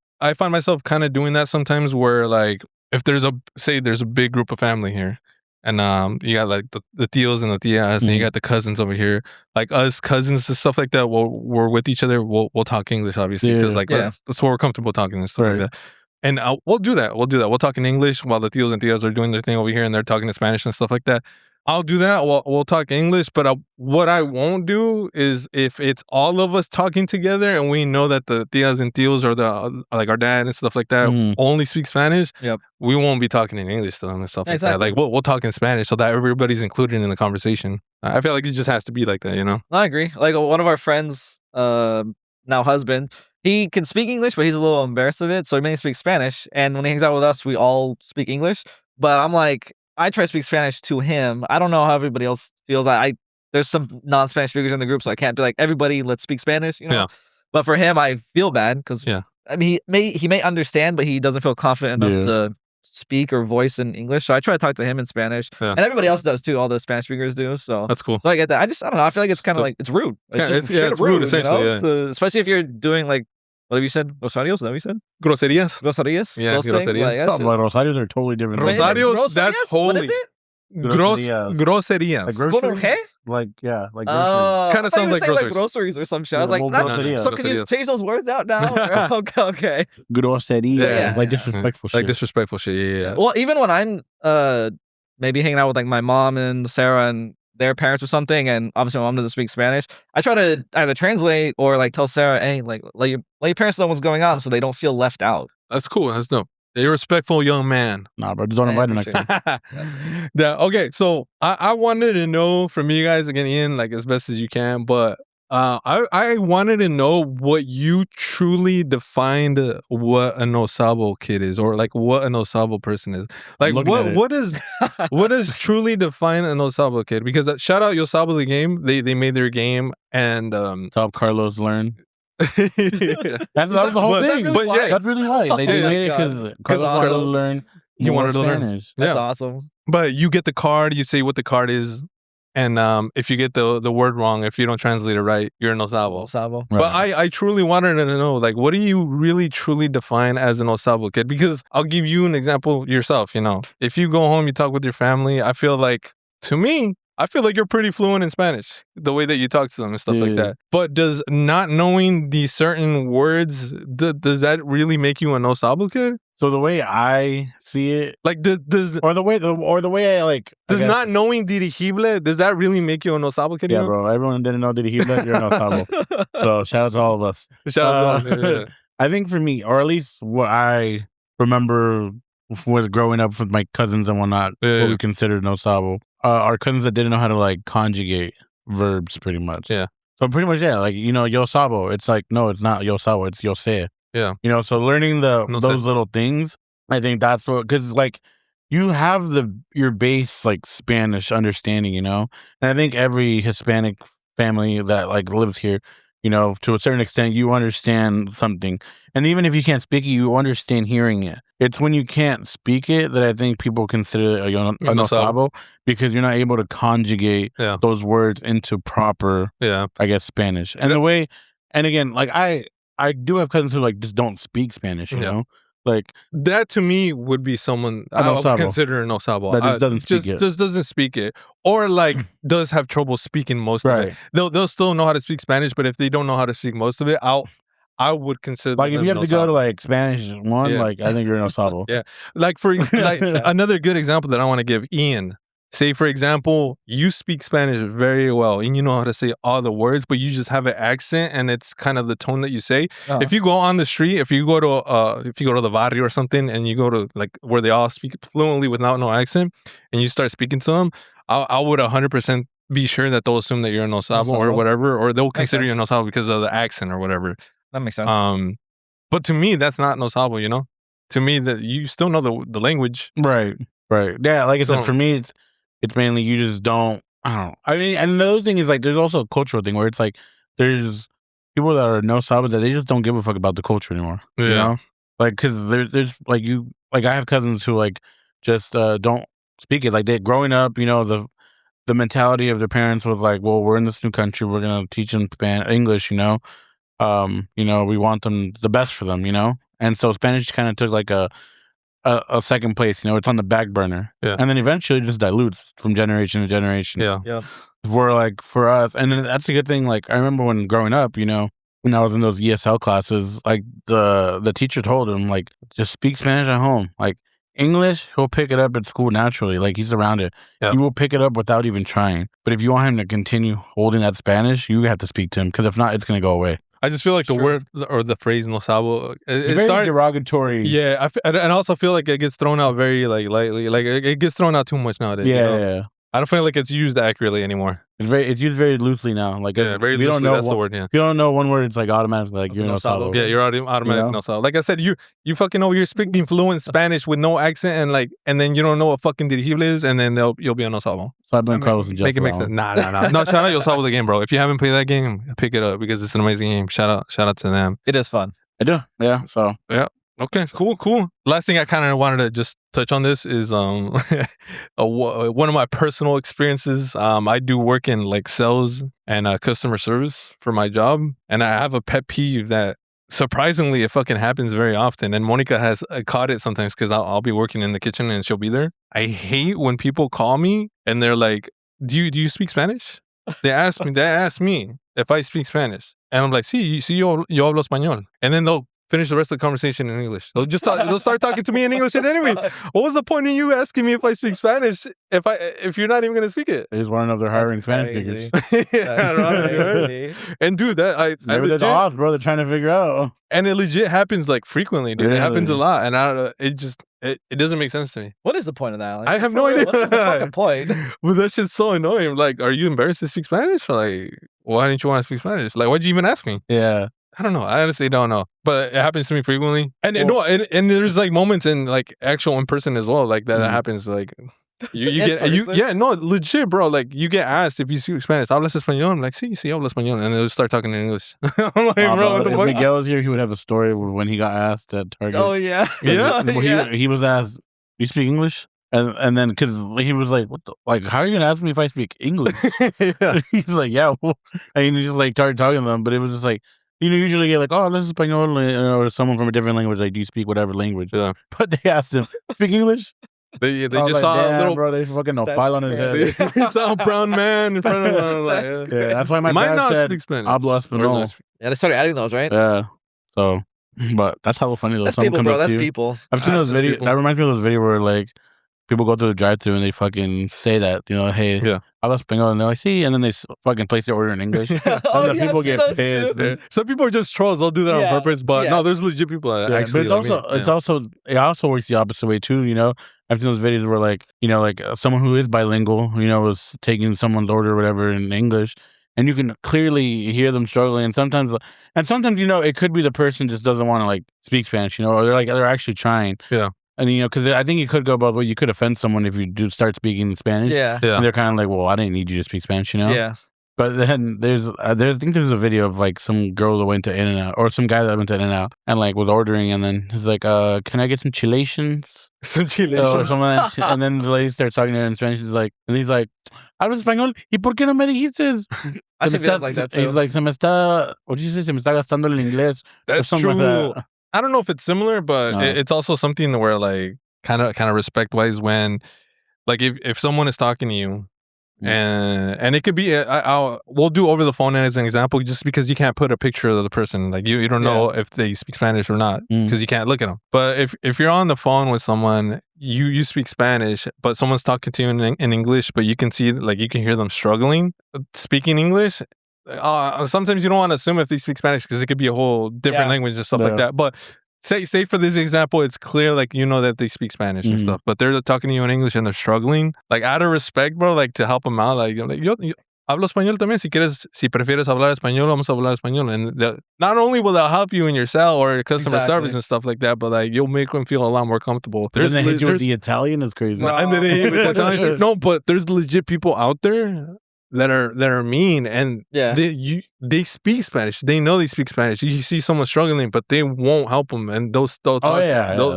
kind of doing that sometimes where like if there's a big group of family here and you got like the tios and the tias and you got the cousins over here, like us cousins and stuff like that, we're with each other, we'll talk English obviously because that's what we're comfortable talking and stuff like that. And we'll do that. We'll talk in English while the tios and tias are doing their thing over here and they're talking in Spanish and stuff like that. I'll do that. We'll talk English, but what I won't do is if it's all of us talking together and we know that the tias and tios or the like our dad and stuff like that only speak Spanish. Yep. We won't be talking in English to them and stuff like that. Like we'll talk in Spanish so that everybody's included in the conversation. I feel like it just has to be like that, you know? I agree. Like one of our friends, now husband, he can speak English, but he's a little embarrassed of it, so he mainly speaks Spanish. And when he hangs out with us, we all speak English. But I'm like, I try to speak Spanish to him. I don't know how everybody else feels. There's some non-Spanish speakers in the group, so I can't be like, everybody, let's speak Spanish, you know? Yeah. But for him, I feel bad because I mean, he may understand, but he doesn't feel confident enough to speak or voice in English. So I try to talk to him in Spanish, and everybody else does too. All the Spanish speakers do. So that's cool. So I get that. I don't know. I feel like it's kind of like it's rude. It's rude essentially. You know? Especially if you're doing like. What have you said? Rosarios? Is that what you said? Groserías. Groserías? Yeah, groserías. Like, Rosarios are totally different. Rosarios, that's holy. Groserías. Like groceries? Like, yeah, like groceries. Kind of sounds like groceries. Like groceries or some shit. I was like, so can you change those words out now? Okay. Groserías. Yeah. Like disrespectful shit. Like disrespectful shit, yeah. Well, even when I'm maybe hanging out with like my mom and Sarah and their parents or something, and obviously my mom doesn't speak Spanish, I try to either translate or like tell Sarah, hey, like let your parents know what's going on so they don't feel left out. That's cool. That's dope. You're a respectful young man. Nah, bro, just don't invite him next time. Okay, so I wanted to know from you guys, again, Ian, like as best as you can, but I wanted to know what you truly defined what a no Sabo kid is, or like what a no Sabo person is. Like what does truly define a no Sabo kid? Because shout out Yo Sabo the game, they made their game and Top Carlos learned. That was the whole thing. Really but yeah, that's really why they made it because Carlos learned. He wanted to Spanish. learn. That's awesome. But you get the card, you say what the card is. And if you get the word wrong, if you don't translate it right, you're no Sabo. Right. But I truly wanted to know, like, what do you really truly define as an no Sabo kid? Because I'll give you an example yourself, you know. If you go home, you talk with your family, I feel like, to me, I feel like you're pretty fluent in Spanish, the way that you talk to them and stuff like that. But does not knowing these certain words, does that really make you a no Sabo kid? So the way I see it, like does or the way I like, does not knowing dirigible, does that really make you a no Sabo kid? Yeah, bro. Everyone didn't know dirigible. You're a no Sabo. So shout out to all of us. Shout out to all of us. I think for me, or at least what I remember was growing up with my cousins and whatnot, what we considered no Sabo. Our cousins that didn't know how to like conjugate verbs, pretty much. Yeah. So pretty much, yeah, like, you know, Yo Sabo. It's like, no, it's not Yo Sabo. It's Yo Se. Yeah. You know, so learning those little things, I think that's what, because like you have your base like Spanish understanding, you know, and I think every Hispanic family that like lives here, you know, to a certain extent, you understand something. And even if you can't speak it, you understand hearing it. It's when you can't speak it that I think people consider a no Sabo, because you're not able to conjugate those words into proper, I guess, Spanish. And the way, and again, like I do have cousins who like just don't speak Spanish, you know? Like that to me would be someone I would consider a no Sabo. That just doesn't speak it. Just doesn't speak it. Or like does have trouble speaking most of it. They'll still know how to speak Spanish, but if they don't know how to speak most of it, I would consider like if you have to go to like Spanish 1, like I think you're no Sabo. Like for like another good example that I want to give, Ian. Say, for example, you speak Spanish very well and you know how to say all the words, but you just have an accent and it's kind of the tone that you say. If you go on the street, if you go to the barrio or something and you go to like where they all speak fluently without no accent and you start speaking to them, I would 100% be sure that they'll assume that you're a no Sabo or whatever, or they'll consider you a no Sabo because of the accent or whatever. That makes sense. But to me, that's not no Sabo, you know? To me, that you still know the language. Right. Yeah, like I said, for me, it's mainly you just don't, I don't know. I mean, and another thing is like there's also a cultural thing where it's like there's people that are no Sabas that they just don't give a fuck about the culture anymore. You know? Like, because there's like I have cousins who like just don't speak it. Like they growing up, you know, the mentality of their parents was like, well, we're in this new country, we're gonna teach them English, you know? You know, we want them the best for them, you know? And so Spanish kind of took like a second place, you know, it's on the back burner. And then eventually it just dilutes from generation to generation. For us, and then that's a good thing. Like I remember when growing up, you know, when I was in those ESL classes, like the teacher told him, like, just speak Spanish at home. Like English, he'll pick it up at school naturally. Like, he's around it. He will pick it up without even trying. But if you want him to continue holding that Spanish, you have to speak to him, because if not, it's going to go away. I just feel like the word or the phrase "no sabo" it's very derogatory. Yeah, and I also feel like it gets thrown out very like lightly. Like it gets thrown out too much nowadays. Yeah. I don't feel like it's used accurately anymore. It's used very loosely now. Like, very loosely. That's the word. Yeah. If you don't know one word, it's like automatically like you're no sabo. Yeah, you're automatic no sabo. Like I said, you fucking you're speaking fluent Spanish with no accent, and then you don't know what fucking dirigible is, and then you'll be a no sabo. So I've been Carlos and Jeff. Make it make sense. Nah. No, shout out Yo Sabo the game, bro. If you haven't played that game, pick it up because it's an amazing game. Shout out to them. It is fun. I do. Yeah. So yeah. Okay, cool. Last thing I kind of wanted to just touch on this is one of my personal experiences. I do work in like sales and customer service for my job, and I have a pet peeve that surprisingly it fucking happens very often. And Monica has caught it sometimes because I'll be working in the kitchen and she'll be there. I hate when people call me and they're like, "Do you speak Spanish?" They ask me if I speak Spanish, and I'm like, "Sí, yo hablo español," and then they'll finish the rest of the conversation in English. They'll start talking to me in English. And anyway, what was the point in you asking me if I speak Spanish if you're not even gonna speak it? They just want to know if they're hiring Spanish speakers. Right? And dude, maybe they're off, bro. They're trying to figure out. And it legit happens like frequently, dude. Really? It happens a lot, and it doesn't make sense to me. What is the point of that? Like, I have no idea. What is the fucking point? But that shit's so annoying. Like, are you embarrassed to speak Spanish? Or like, why didn't you want to speak Spanish? Like, why'd you even ask me? Yeah. I don't know. I honestly don't know, but it happens to me frequently. And and there's like moments in like actual in person as well, like that happens. Like you get legit, bro. Like you get asked if you speak Spanish. ¿Hablas español? I'm like, sí, hablo español, and they'll start talking in English. I'm like, bro, what the fuck? If Miguel was here, he would have a story when he got asked at Target. Oh yeah. He was asked, "You speak English?" And then because he was like, "What? How are you gonna ask me if I speak English?" He's like, "Yeah," and he just like started talking to them, but it was just like. Usually get like, "Oh, this is español," or someone from a different language, like, "Do you speak whatever language?" Yeah. But they asked him, "Speak English?" They just saw a little bro. They fucking file on his head. They saw a brown man in front of them. Like, that's why my dad said, "Hablo español." Yeah, they started adding those, right? Yeah. So, but that's how funny those. That's people, bro. That's people. I've seen those videos. That reminds me of those videos where like people go through the drive-thru and they fucking say that, hey, hablo español, and they're like, sí, and then they fucking place their order in English. And then people get pissed. Some people are just trolls. They'll do that on purpose, but no, there's legit people that actually. But it also works the opposite way too. I've seen those videos where like someone who is bilingual, was taking someone's order or whatever in English, and you can clearly hear them struggling. And sometimes it could be the person just doesn't want to like speak Spanish, or they're actually trying. Yeah. And because I think you could go both ways. You could offend someone if you do start speaking Spanish. Yeah. And they're kind of like, "Well, I didn't need you to speak Spanish," Yeah. But then I think there's a video of like some girl that went to In-N-Out, or some guy that went to In-N-Out and like was ordering, and then he's like, "Can I get some chilations?" Some chilations. Or something like that. And then the lady starts talking to her in Spanish. He's like, "Hablo español, ¿y por qué no me dijiste?" I should feel like that too. He's like, what did you say? Se me está gastando el inglés. That's true. Like that. I don't know if it's similar, but it's also something where like kind of respect wise when like if someone is talking to you and it could be we'll do over the phone as an example just because you can't put a picture of the person, like you don't know if they speak Spanish or not because you can't look at them. But if you're on the phone with someone, you speak Spanish, but someone's talking to you in English, but you can see like you can hear them struggling speaking English. Sometimes you don't want to assume if they speak Spanish because it could be a whole different language and stuff like that. But say for this example, it's clear like that they speak Spanish and stuff, but they're talking to you in English and they're struggling. Like out of respect, bro, like to help them out, like yo hablo español también. Si prefieres hablar español, vamos a hablar español. And not only will that help you in your cell or customer service and stuff like that, but like you'll make them feel a lot more comfortable. There's the Italian is crazy. No, but there's legit people out there that are mean, and they speak Spanish. They know they speak Spanish. You see someone struggling, but they won't help them, and they'll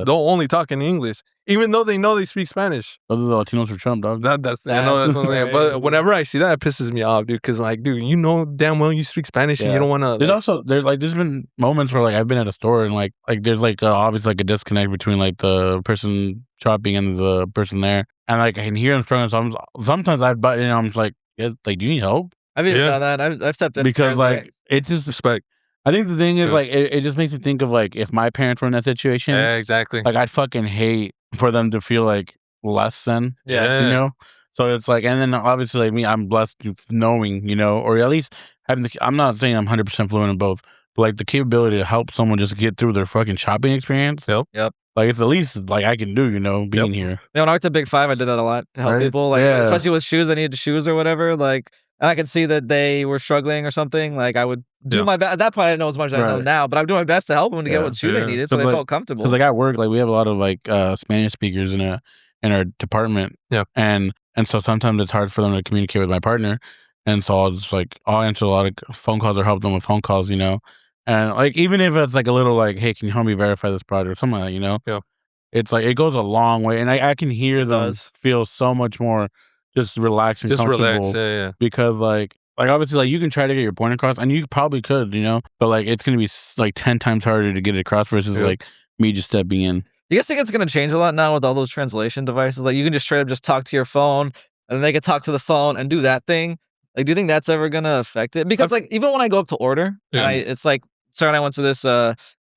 only talk in English, even though they know they speak Spanish. Those are the Latinos for Trump, dog. I know that's one thing. But whenever I see that, it pisses me off, dude. Because like, dude, damn well you speak Spanish, and you don't want to. There's been moments where like I've been at a store and like there's like obviously like a disconnect between like the person shopping and the person there, and like I can hear them struggling. So sometimes I've butted in. I'm just like, do you need help? I've even done that. I've stepped in because like it's just respect. I think the thing is like it just makes me think of like if my parents were in that situation. Yeah, exactly. Like I'd fucking hate for them to feel like less than, you know? So it's like, and then obviously like me, I'm blessed knowing, you know, or at least having I'm not saying I'm 100% fluent in both, but like the capability to help someone just get through their fucking shopping experience. Yep. Like it's the least like I can do, you know, being here. Yeah, when I worked at Big 5, I did that a lot to help people, like especially with shoes. They needed shoes or whatever, like. And I could see that they were struggling or something. Like I would do my best. At that point, I didn't know as much as I know now, but I'm doing my best to help them to get what shoe they needed, so they felt comfortable. Because like at work, like we have a lot of like Spanish speakers in our department. Yeah. And so sometimes it's hard for them to communicate with my partner, and so I'll answer a lot of phone calls or help them with phone calls, you know. And like even if it's like a little like, hey, can you help me verify this product or something like that, you know? Yeah. It's like it goes a long way, and I can hear them feel so much more. Just relax and comfortable. Relax, because like obviously like you can try to get your point across, and you probably could, you know, but like it's gonna be like 10 times harder to get it across versus like me just stepping in. You guys think it's gonna change a lot now with all those translation devices? Like you can just straight up just talk to your phone, and then they can talk to the phone and do that thing. Like, do you think that's ever gonna affect it? Because like even when I go up to order, it's like Sarah and I went to this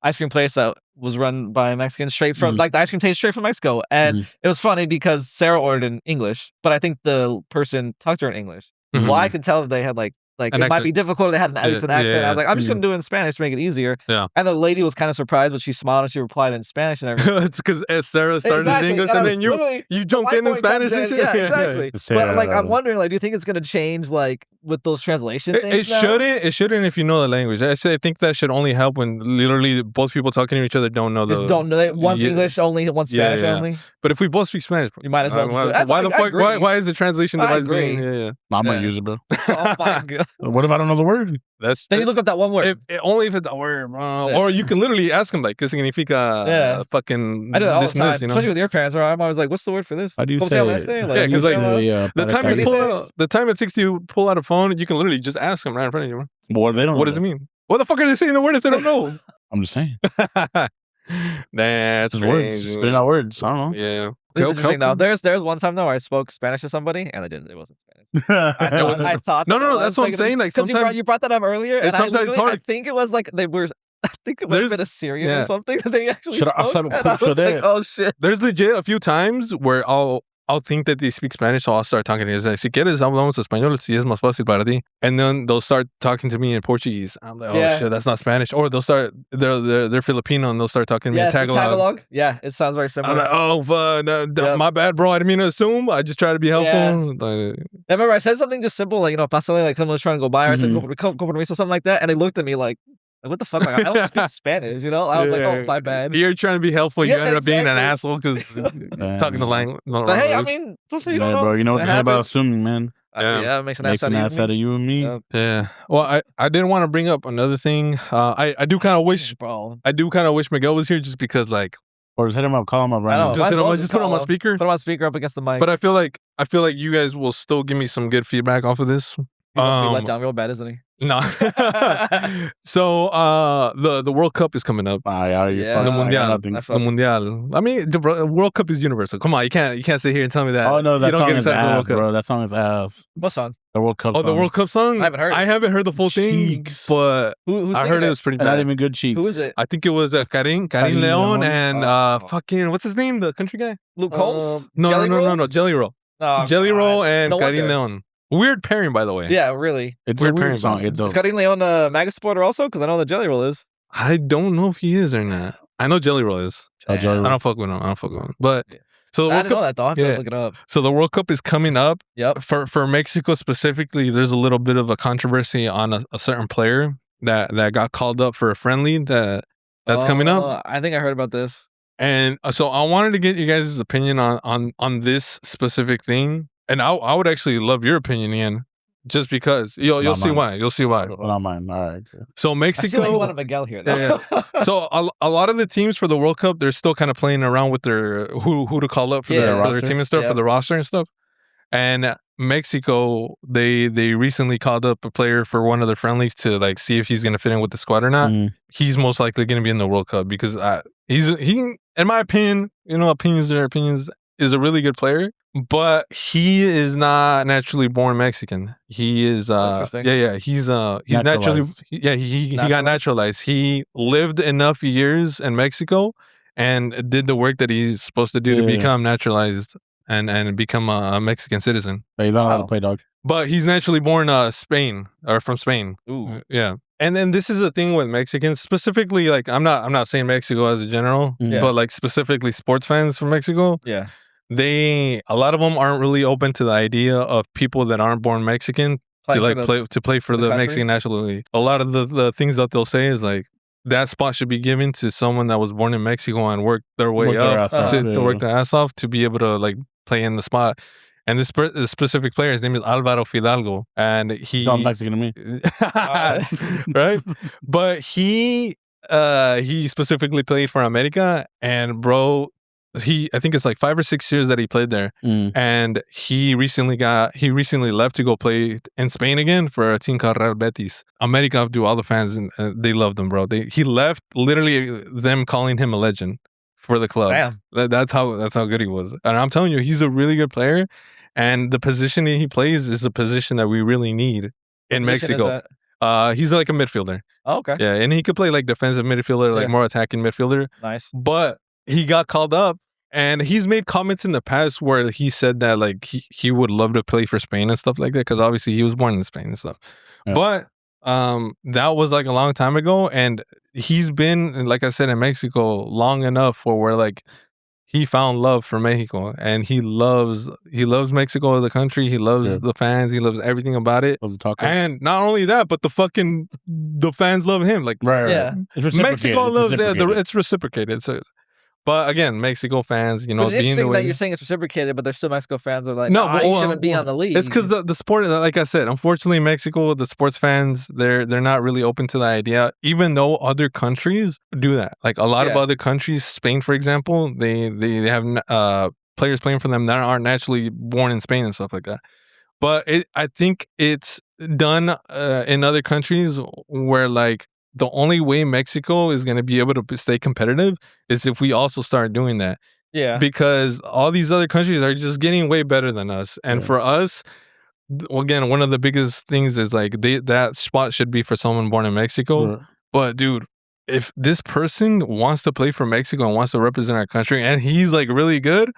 ice cream place that was run by Mexicans straight from like the ice cream tastes straight from Mexico, and it was funny because Sarah ordered in English, but I think the person talked to her in English. Well, I could tell that they had like it might be difficult. They had at least an accent. I was like, I'm just gonna do it in Spanish to make it easier. Yeah. And the lady was kind of surprised, but she smiled and she replied in Spanish and everything. It's because Sarah started in English and then you jumped in Spanish and shit. Yeah, exactly. But like, I'm wondering, like, do you think it's gonna change like with those translation things? It shouldn't if you know the language. Actually, I think that should only help when literally both people talking to each other don't know one's English only, one's Spanish only. But if we both speak Spanish, you might as well. Why the fuck? Why is the translation device being? I'm gonna use it, bro. Oh my god. What if I don't know the word? Then you look up that one word. Only if it's a word, or you can literally ask them like, "¿Qué significa fucking I do that all the time, you know? Especially with your parents, where I'm always like, "What's the word for this?" How do you say it? Because like the time it takes to pull out a phone, you can literally just ask them right in front of you. What they don't. What does it mean? What the fuck are they saying the word if they don't know? I'm just saying. That's words. Spitting out words. I don't know. Yeah. It's interesting though. There's one time though where I spoke Spanish to somebody and it wasn't Spanish. I thought no, that's what I'm saying. Like sometimes you brought that up earlier, and sometimes it's hard. I think it was like they were. I think it might have been a Syrian or something that they actually spoke. I was like, oh shit. There's legit a few times where I'll think that they speak Spanish, so I'll start talking to you. Like, si quieres hablamos español, si es más fácil para ti. And then they'll start talking to me in Portuguese. I'm like, oh shit, that's not Spanish. Or they'll start, they're Filipino and they'll start talking to me in Tagalog. Yeah, it sounds very similar. I'm like, my bad, bro. I didn't mean to assume. I just try to be helpful. I remember I said something just simple, like, pásale, like someone was trying to go by, or I said, go for me, or something like that. And they looked at me like, what the fuck? Like, I don't speak Spanish, I was like, oh, my bad. You're trying to be helpful. You ended up being an asshole because talking the language. But hey, I mean, you don't know. Bro, you know what to say about assuming, man. Yeah, it makes an ass out of you and me. Yeah. Well, I didn't want to bring up another thing. I do kind of wish Miguel was here just because, like, or just hit him up, call him up right now. Just put him on speaker. Put him on speaker up against the mic. But I feel like you guys will still give me some good feedback off of this. He's going to be let down real bad, isn't he? No. So the World Cup is coming up. The Mundial. The Mundial. I mean, the World Cup is universal. Come on, you can't sit here and tell me that. Oh no, that song is ass, bro. That song is ass. What song? The World Cup. Oh, the World Cup song. I haven't heard the full thing, but I heard it was pretty bad. Not even good cheeks. Who is it? I think it was Karim Leon and fucking what's his name? The country guy. Luke Combs. No, Jelly Roll. Jelly Roll and Karim Leon. Weird pairing, by the way. Yeah, really. It's a weird song. Is Karim Leon a MAGA supporter also? Because I know that Jelly Roll is. I don't know if he is or not. I know Jelly Roll is. I don't fuck with him. But so the I World didn't Cup, know that though. I have to look it up. So the World Cup is coming up. Yep. For Mexico specifically, there's a little bit of a controversy on a certain player that got called up for a friendly that's coming up. I think I heard about this. And so I wanted to get you guys' opinion on this specific thing. And I would actually love your opinion, Ian. Just because you'll see why. You'll see why. Not mine. All right. So Mexico. I feel like you wanted Miguel here. Though. Yeah. So a lot of the teams for the World Cup, they're still kind of playing around with their who to call up for their team and stuff, for the roster and stuff. And Mexico, they recently called up a player for one of their friendlies to like see if he's going to fit in with the squad or not. He's most likely going to be in the World Cup because he, in my opinion, opinions are opinions, is a really good player. But he is not naturally born Mexican. He is he's naturally he got naturalized. He lived enough years in Mexico and did the work that he's supposed to do to become naturalized and become a Mexican citizen. He's not allowed to play, dog. But he's naturally born Spain or from Spain. Ooh. Yeah. And then this is the thing with Mexicans, specifically, like I'm not saying Mexico as a general, but like specifically sports fans from Mexico. Yeah. A lot of them aren't really open to the idea of people that aren't born Mexican to play for the Mexican National League. A lot of the things that they'll say is like that spot should be given to someone that was born in Mexico and worked their way up to work their ass off to be able to like play in the spot. And this specific player, his name is Álvaro Fidalgo, and he sounds Mexican to me, right? But he specifically played for America, and bro, I think it's like 5 or 6 years that he played there, and he recently left to go play in Spain again for a team called Real Betis. America, do all the fans, and they loved him, bro. He left, literally them calling him a legend for the club. Damn. That's how good he was, and I'm telling you, he's a really good player. And the position that he plays is a position that we really need in Mexico. He's like a midfielder. Oh, okay. Yeah, and he could play like defensive midfielder, like more attacking midfielder. Nice. But he got called up, and he's made comments in the past where he said that like he would love to play for Spain and stuff like that, because obviously he was born in Spain and stuff. Yeah. But that was like a long time ago, and he's been, like I said, in Mexico long enough for where like he found love for Mexico, and he loves Mexico, the country. He loves the fans. He loves everything about it. Loves the tacos. And not only that, but the fans love him. Like, yeah, Mexico loves it. It's reciprocated. So, but again, Mexico fans, you know, it's interesting that you're saying it's reciprocated, but there's still Mexico fans are like, no, you shouldn't be on the league. It's because the sport, like I said, unfortunately, Mexico, the sports fans, they're not really open to the idea, even though other countries do that. Like a lot of other countries, Spain, for example, they have players playing for them that aren't naturally born in Spain and stuff like that. But I think it's done in other countries where like the only way Mexico is going to be able to stay competitive is if we also start doing that. Yeah. Because all these other countries are just getting way better than us. And for us, again, one of the biggest things is like that spot should be for someone born in Mexico. Yeah. But dude, if this person wants to play for Mexico and wants to represent our country and he's like really good,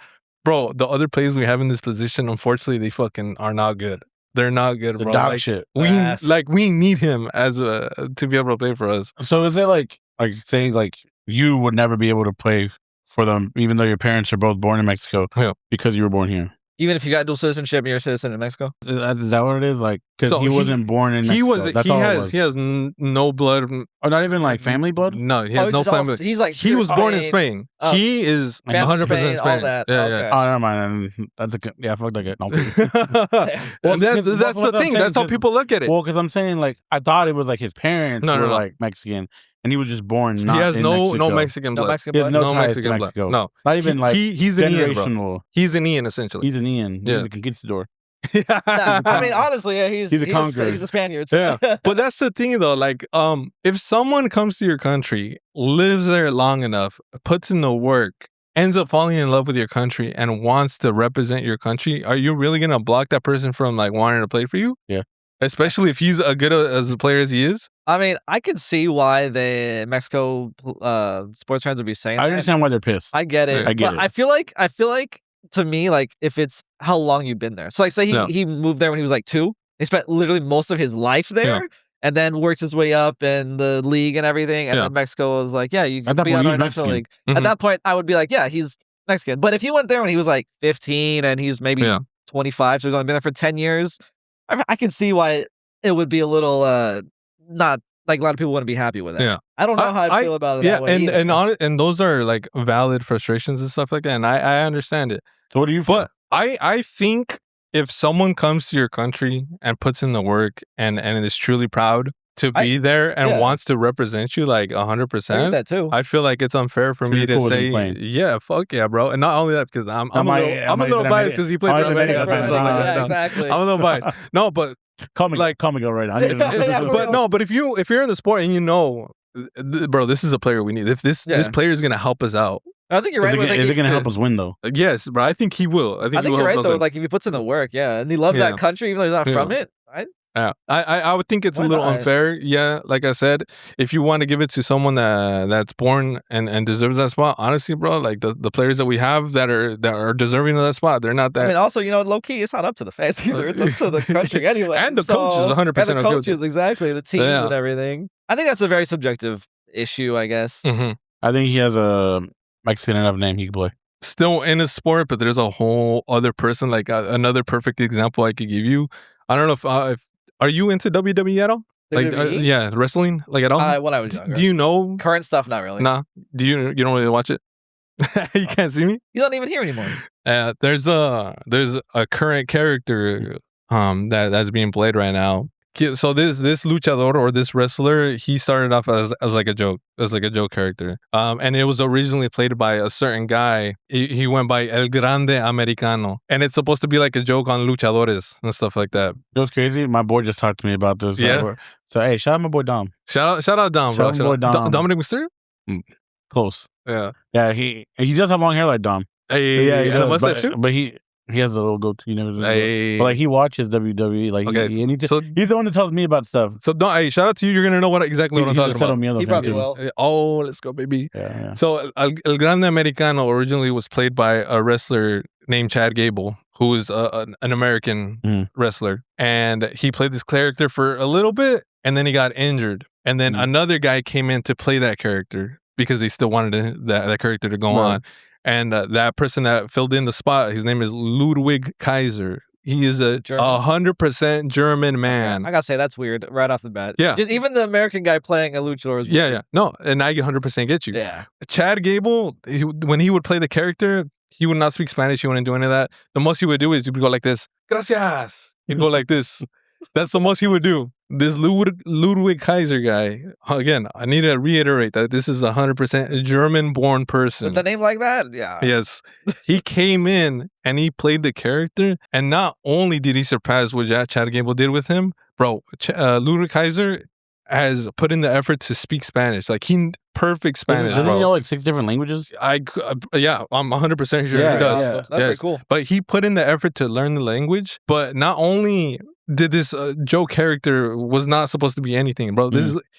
bro, the other players we have in this position, unfortunately, they fucking are not good. They're not good, bro. Dog like, shit. We need him to be able to play for us. So is it like saying like you would never be able to play for them, even though your parents are both born in Mexico, because you were born here? Even if you got dual citizenship and you're a citizen in Mexico? Is that what it is? Like, because he wasn't born in Mexico. He has no blood. Or not even like family blood? No, he has no family. He's like, he was born in Spain. He is 100% Spain. All that. Yeah, okay. yeah. Oh, never mind. That's fuck that. No. Well, that's the thing. That's how people look at it. Well, because I'm saying like, I thought it was like his parents were like Mexican. And he was just born not he has in no Mexico. Mexican blood. No Mexican blood? No Mexican blood. Mexico. No. Not even like he's an Ian, bro. He's an Ian, essentially. He's an Ian. He's a conquistador. I mean, honestly, he's a conqueror. He's the Spaniards. Yeah. But that's the thing, though. Like, if someone comes to your country, lives there long enough, puts in the work, ends up falling in love with your country, and wants to represent your country, are you really going to block that person from like wanting to play for you? Yeah. Especially if he's as good as a player as he is. I mean, I can see why the Mexico sports fans would be saying that. I understand why they're pissed. I get it. But I feel like to me, like if it's how long you've been there. So like say he moved there when he was like 2. He spent literally most of his life there and then worked his way up in the league and everything. And then Mexico was like, yeah, you can be on our national league. Mm-hmm. At that point, I would be like, yeah, he's Mexican. But if he went there when he was like 15 and he's maybe 25, so he's only been there for 10 years, I can see why it would be a little not like a lot of people wouldn't be happy with it. Yeah. I don't know how I feel about it. Yeah, that way and those are like valid frustrations and stuff like that, and I understand it. So what do you feel? But I think if someone comes to your country and puts in the work and is truly proud to be there and wants to represent you like 100%, I get that too. I feel like it's unfair for me to say, yeah, fuck yeah, bro. And not only that, because I'm a little biased because he played for America. Exactly. I'm a little biased. No, but call me go right now. But if you're in the sport and you know, bro, this is a player we need. If this player is gonna help us out. I think you're right. Is it going to help us win, though? Yes, bro. I think he will. I think you're right, though. Like, if he puts in the work, and he loves that country, even though he's not from it, Yeah, I would think it's a little unfair. Yeah, like I said, if you want to give it to someone that's born and deserves that spot, honestly, bro, like the players that we have that are deserving of that spot, they're not that. I mean, also, low key, it's not up to the fans either. It's up to the country anyway. And the coaches, 100%. And the coaches, exactly, the teams and everything. I think that's a very subjective issue, I guess. Mm-hmm. I think he has a Mexican enough name he can play. Still in his sport, but there's a whole other person, like another perfect example I could give you. I don't know if are you into WWE at all? Like, yeah, wrestling, like at all? When I was younger. Do you know current stuff? Not really. Nah. You don't really watch it? You can't see me? You're not even here anymore. There's a current character that's being played right now. So this luchador or this wrestler, he started off as like a joke, character. And it was originally played by a certain guy. He went by El Grande Americano, and it's supposed to be like a joke on luchadores and stuff like that. It was crazy. My boy just talked to me about this. Yeah. So hey, shout out my boy Dom. Shout out Dom, bro. Shout out my boy Dom. Dominic Mysterio. Close. Yeah. Yeah. He does have long hair like Dom. Hey, yeah, and a mustache too. But he has a little goatee and everything. But like he watches WWE. Like he's the one that tells me about stuff. So shout out to you. You're gonna know what I'm talking about. He probably will. Oh, let's go, baby. Yeah. So El Grande Americano originally was played by a wrestler named Chad Gable, who is an American wrestler, and he played this character for a little bit, and then he got injured, and then another guy came in to play that character because they still wanted that character to go on. And that person that filled in the spot, his name is Ludwig Kaiser. He is a 100% German man. Yeah, I gotta say, that's weird right off the bat. Yeah. Just even the American guy playing a luchador is weird. Yeah. No, and I 100% get you. Yeah. Chad Gable, when he would play the character, he would not speak Spanish. He wouldn't do any of that. The most he would do is he would go like this. Gracias. He'd go like this. That's the most he would do. This Ludwig Kaiser guy, again, I need to reiterate that this is 100% German-born person. With a name like that? Yeah. Yes. He came in and he played the character, and not only did he surpass what Chad Gable did with him, bro, Ludwig Kaiser has put in the effort to speak Spanish. Like, perfect Spanish, Doesn't bro. he know like 6 different languages? Yeah, I'm 100% sure he does. Yeah. That's pretty cool. But he put in the effort to learn the language, but not only did this Joe character was not supposed to be anything, bro.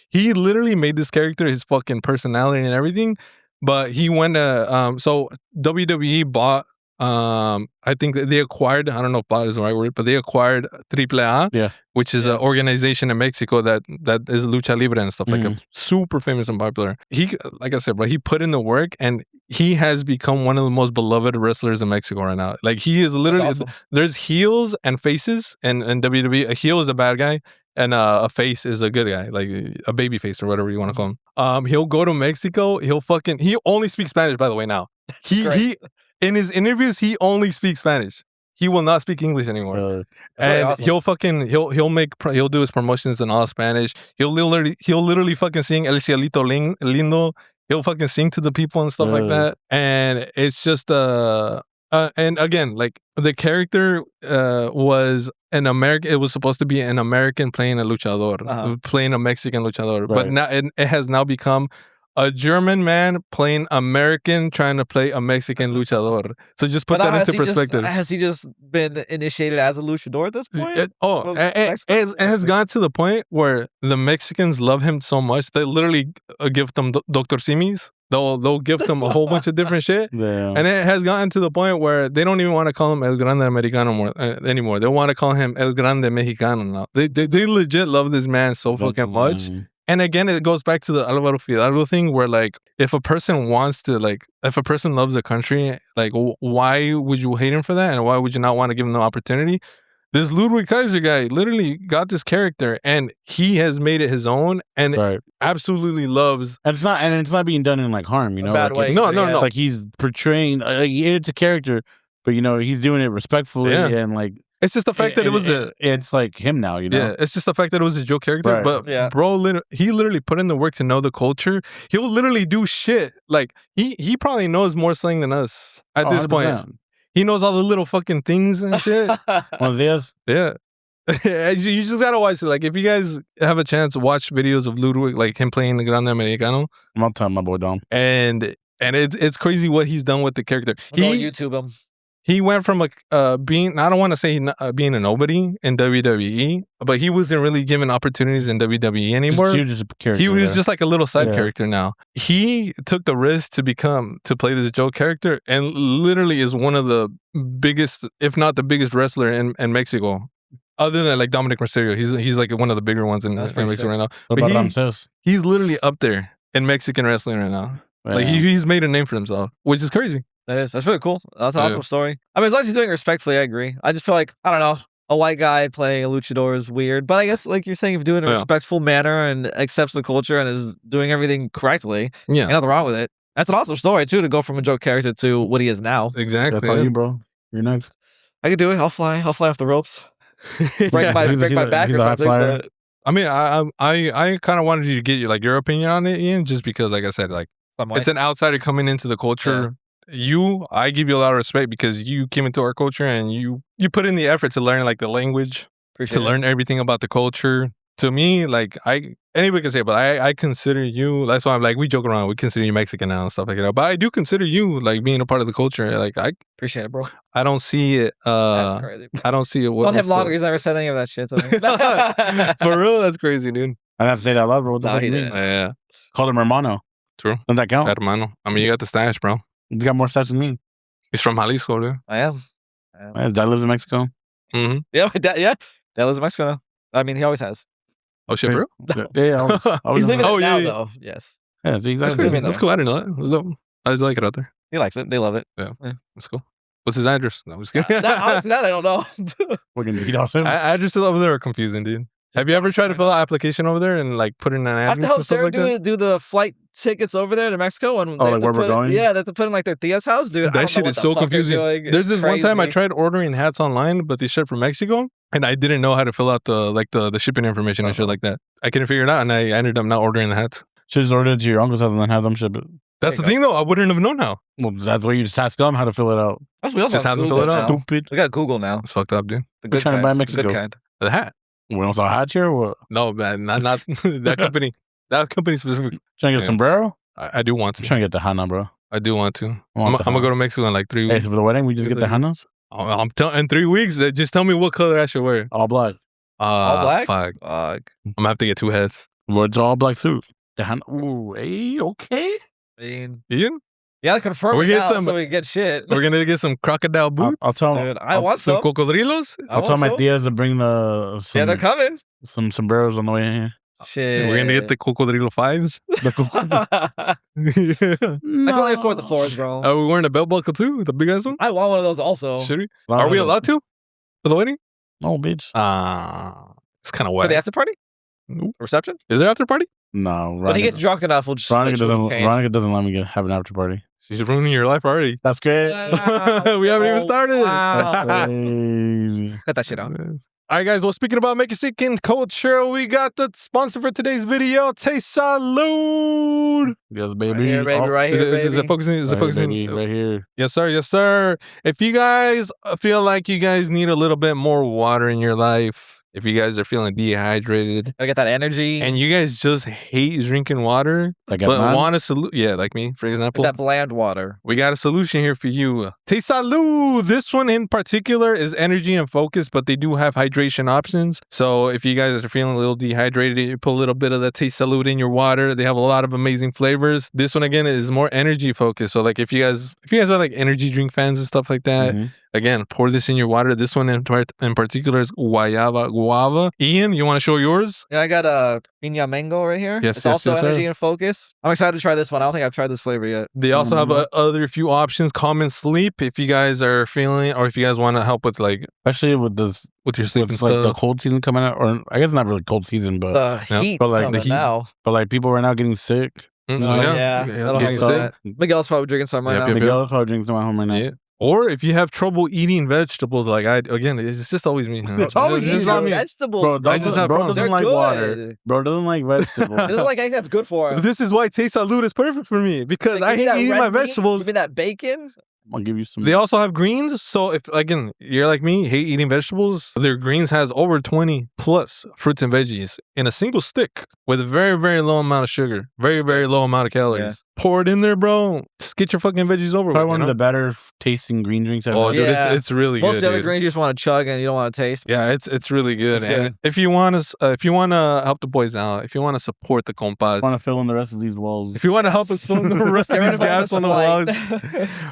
He literally made this character his fucking personality and everything. But he went to so WWE bought I think they acquired, I don't know if bought is the right word, but they acquired AAA, which is an organization in Mexico that is lucha libre and stuff like that. Super famous and popular. He, like I said, bro, he put in the work and he has become one of the most beloved wrestlers in Mexico right now. Like, he is literally, awesome. There's heels and faces in WWE. A heel is a bad guy and a face is a good guy, like a baby face or whatever you want to call him. He'll go to Mexico. He only speaks Spanish, by the way, now. He in his interviews, he only speaks Spanish. He will not speak English anymore. And awesome. He'll do his promotions in all Spanish. He'll literally fucking sing El Cielito Lindo. He'll fucking sing to the people and stuff like that. And it's just and again, like, the character was an American. It was supposed to be an American playing a luchador, playing a Mexican luchador, but now it has now become a German man playing American trying to play a Mexican luchador. So just put that into perspective. Has he just been initiated as a luchador at this point? It has gone to the point where the Mexicans love him so much they literally gift him Dr. Simis. They'll gift him a whole bunch of different shit. Yeah. And it has gotten to the point where they don't even want to call him El Grande Americano anymore. They want to call him El Grande Mexicano now. They legit love this man so fucking much. And again, it goes back to the Alvaro Fidalgo thing where, like, if a person loves a country, like, why would you hate him for that? And why would you not want to give him the opportunity? This Ludwig Kaiser guy literally got this character and he has made it his own and absolutely loves. And it's not being done in like harm, you know? Bad way. No. Like, he's portraying, it's a character, but, you know, he's doing it respectfully and like. It's just the fact that it's like him now, you know? Yeah, it's just the fact that it was a joke character. But bro, he literally put in the work to know the culture. He'll literally do shit. Like, he probably knows more slang than us at this 100%. Point. He knows all the little fucking things and shit. One of these? Yeah. You just gotta watch it. Like, if you guys have a chance to watch videos of Ludwig, like him playing the Grande Americano. I'm on time, my boy Dom. And it's crazy what he's done with the character. Go YouTube him. he went from being, I don't want to say being a nobody in WWE, but he wasn't really given opportunities in WWE anymore. He was just a character. He was just like a little side character now. He took the risk to play this Joe character, and literally is one of the biggest, if not the biggest wrestler in Mexico. Other than like Dominic Mysterio, he's like one of the bigger ones in Mexico right now. What about himself? He's literally up there in Mexican wrestling right now. Yeah. Like he's made a name for himself, which is crazy. That's really cool. That's an awesome story. I mean, as long as he's doing it respectfully, I agree. I just feel like, I don't know, a white guy playing a luchador is weird. But I guess, like you're saying, if doing it in a respectful manner and accepts the culture and is doing everything correctly, ain't nothing wrong with it. That's an awesome story, too, to go from a joke character to what he is now. Exactly. That's all you, bro. You're next. I can do it. I'll fly off the ropes. break my back or something. But... I mean, I kind of wanted you to get your opinion on it, Ian, just because, like I said, it's an outsider coming into the culture. I give you a lot of respect because you came into our culture and you put in the effort to learn the language, learn everything about the culture. To me, anybody can say it, but I consider you. That's why I'm we joke around. We consider you Mexican now and stuff like that. But I do consider you being a part of the culture. I appreciate it, bro. I don't see it. That's crazy. I don't see it. Don't have longer. He's never said any of that shit. For real, that's crazy, dude. I have to say that loud, bro. What the fuck you mean? Yeah. Call him hermano. True. Doesn't that count? Hermano. I mean, you got the stash, bro. He's got more stats than me. He's from Jalisco, dude. I am. His dad lives in Mexico. Mm-hmm. Yeah, my dad. Yeah, dad lives in Mexico now. I mean, he always has. Oh shit, for real? Yeah, he's leaving it now, though. Yes. Yeah, exactly. That's cool. I didn't know that. That's dope. I just like it out there. He likes it. They love it. Yeah. That's cool. What's his address? No, I'm just kidding. Honestly, that I don't know. We're gonna beat off him. Addresses over there are confusing, dude. Have you ever tried to fill out an application over there and put in an address? I have to help Sarah do the flight tickets over there to Mexico. And where we're going? They have to put in their tia's house, dude. That shit is so confusing. There's this one time I tried ordering hats online, but they shipped from Mexico, and I didn't know how to fill out the shipping information and shit like that. I couldn't figure it out, and I ended up not ordering the hats. Should just order it to your uncle's house and then have them ship it. That's the thing, though. I wouldn't have known how. Well, that's why you just ask them how to fill it out. We also just have them fill it out. Stupid. We got Google now. It's fucked up, dude. The good trying kind. to buy Mexico. The good kind. The hat. We don't sell hats here or what? No, man. Not that company. That company specifically. Trying to get a sombrero? I do want to. I'm trying to get the Hana, bro. I do want to. I'm going to go to Mexico in 3 weeks. Hey, so for the wedding, we just get the Hanas? I'm telling in 3 weeks. Just tell me what color I should wear. All black. All black? Fuck. I'm going to have to get 2 hats. Well, it's all black suit. The Hana. Ooh, hey, okay. Ian? Yeah, confirm it now so we get shit. We're going to get some crocodile boots. I'll tell Dude, I want some cocodrilos. I'll tell my tias to bring yeah, they're coming. Some sombreros on the way in here. Shit. We're going to get the cocodrilo 5s. I can only afford the 4s, bro. Are we wearing a belt buckle too? The big ass one? I want one of those also. Should we? Are we allowed to? For the wedding? No, bitch. It's kind of wet. For the after party? Nope. Reception? Is there after party? No. When he gets drunk enough, we'll just... Veronica doesn't let me have an after party. She's ruining your life already. That's great. We haven't even started. Wow. That's crazy. Cut that shit out. All right, guys. Well, speaking about Mexican culture, we got the sponsor for today's video, Taste Salud. Yes, baby. Right here, baby. Right here, baby. Is it focusing? Is it focusing? Baby, right here. Yes, sir. Yes, sir. If you guys feel like you guys need a little bit more water in your life, if you guys are feeling dehydrated, I get that energy, and you guys just hate drinking water, but want a solution, yeah, like me, for example, that bland water, we got a solution here for you. Taste Salud. This one in particular is energy and focus, but they do have hydration options. So if you guys are feeling a little dehydrated, you put a little bit of that Taste Salud in your water. They have a lot of amazing flavors. This one again is more energy focused. So like if you guys are energy drink fans and stuff like that. Mm-hmm. Again, pour this in your water. This one in particular is guava. Ian, you want to show yours? Yeah, I got a piña mango right here. Yes, it's also energy and focus. I'm excited to try this one. I don't think I've tried this flavor yet. They also have other few options. Calm and sleep if you guys are feeling, or if you guys want to help with especially with your sleep and stuff. The cold season coming out, or I guess it's not really cold season, but the heat coming now. But people right now getting sick. Yeah. Getting sick. Miguel's probably drinking some right now. Miguel's probably drinking some at home right now. Yeah. Or if you have trouble eating vegetables, it's just always me. It's always vegetables. Bro, doesn't like water. Bro doesn't like vegetables. Doesn't like anything that's good for him. This is why Taste Salud is perfect for me, because I hate eating my vegetables. Give me that bacon. I'll give you some. They also have greens. So if, again, you're like me, hate eating vegetables, their greens has over 20 plus fruits and veggies in a single stick with a very, very low amount of sugar, very, very low amount of calories. pour it in there, bro. Just get your fucking veggies over with. Probably one of the better tasting green drinks I've had. Dude, it's really good. Most of the other drinks you just want to chug and you don't want to taste. Yeah, it's really good. And if you want to help the boys out, if you want to support the compas, want to fill in the rest of these walls. If you want to help us fill in the rest of these gaps on the walls,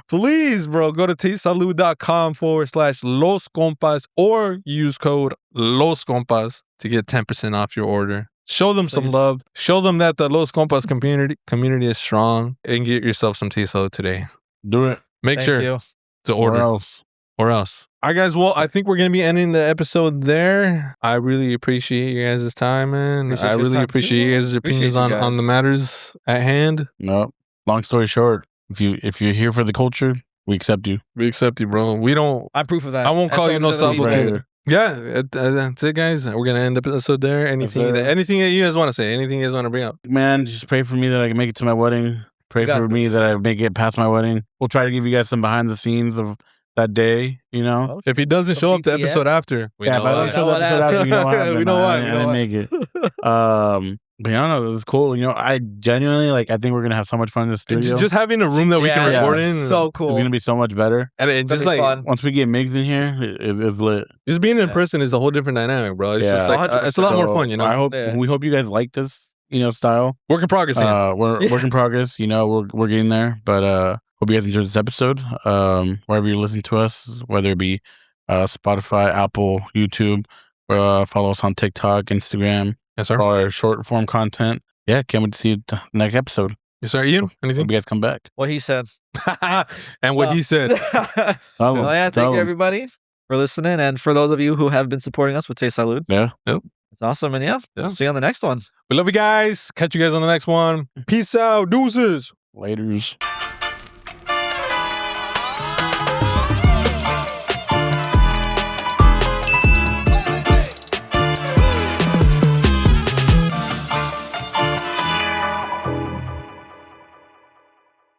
please, bro, go to tastesalud.com/Los Compas or use code Los Compas to get 10% off your order. Show them some love. Show them that the Los Compas community is strong, and get yourself some Taste Salud today. Do it. Make sure to order. Or else. All right, guys. Well, I think we're going to be ending the episode there. I really appreciate you guys' time, man. I really appreciate you guys' opinions on the matters at hand. No. Long story short, if you're here for the culture, we accept you. We accept you, bro. We don't. I'm proof of that. I won't call you no Sabo kid. Yeah, that's it, guys. We're gonna end the episode there. Anything that you guys want to say? Anything you guys want to bring up? Man, just pray for me that I can make it to my wedding. Pray for me that I make it past my wedding. We'll try to give you guys some behind the scenes of that day. You know, if he doesn't show up the episode after, we know why. Show up the episode after, you know what happened. We know why. I didn't make it. But I don't know, this is cool. You know, I genuinely I think we're gonna have so much fun in the studio. Just having a room that we can record in, so cool. It's gonna be so much better. And it just fun. Once we get Migs in here, it's lit. Just being in person is a whole different dynamic, bro. It's just it's a lot more fun, you know. We hope you guys like this, style. Work in progress. We're work in progress. You know, we're getting there. But hope you guys enjoyed this episode. Wherever you listen to us, whether it be Spotify, Apple, YouTube, or follow us on TikTok, Instagram. Yes, sir. For our short form content. Yeah, can't wait to see you next episode. Yes, sir. Ian, anything? Hope you guys come back. What he said. And what he said. Thank you, everybody, for listening. And for those of you who have been supporting us with Taste Salud. Yeah. Yep. It's awesome. And see you on the next one. We love you guys. Catch you guys on the next one. Peace out. Deuces. Laters.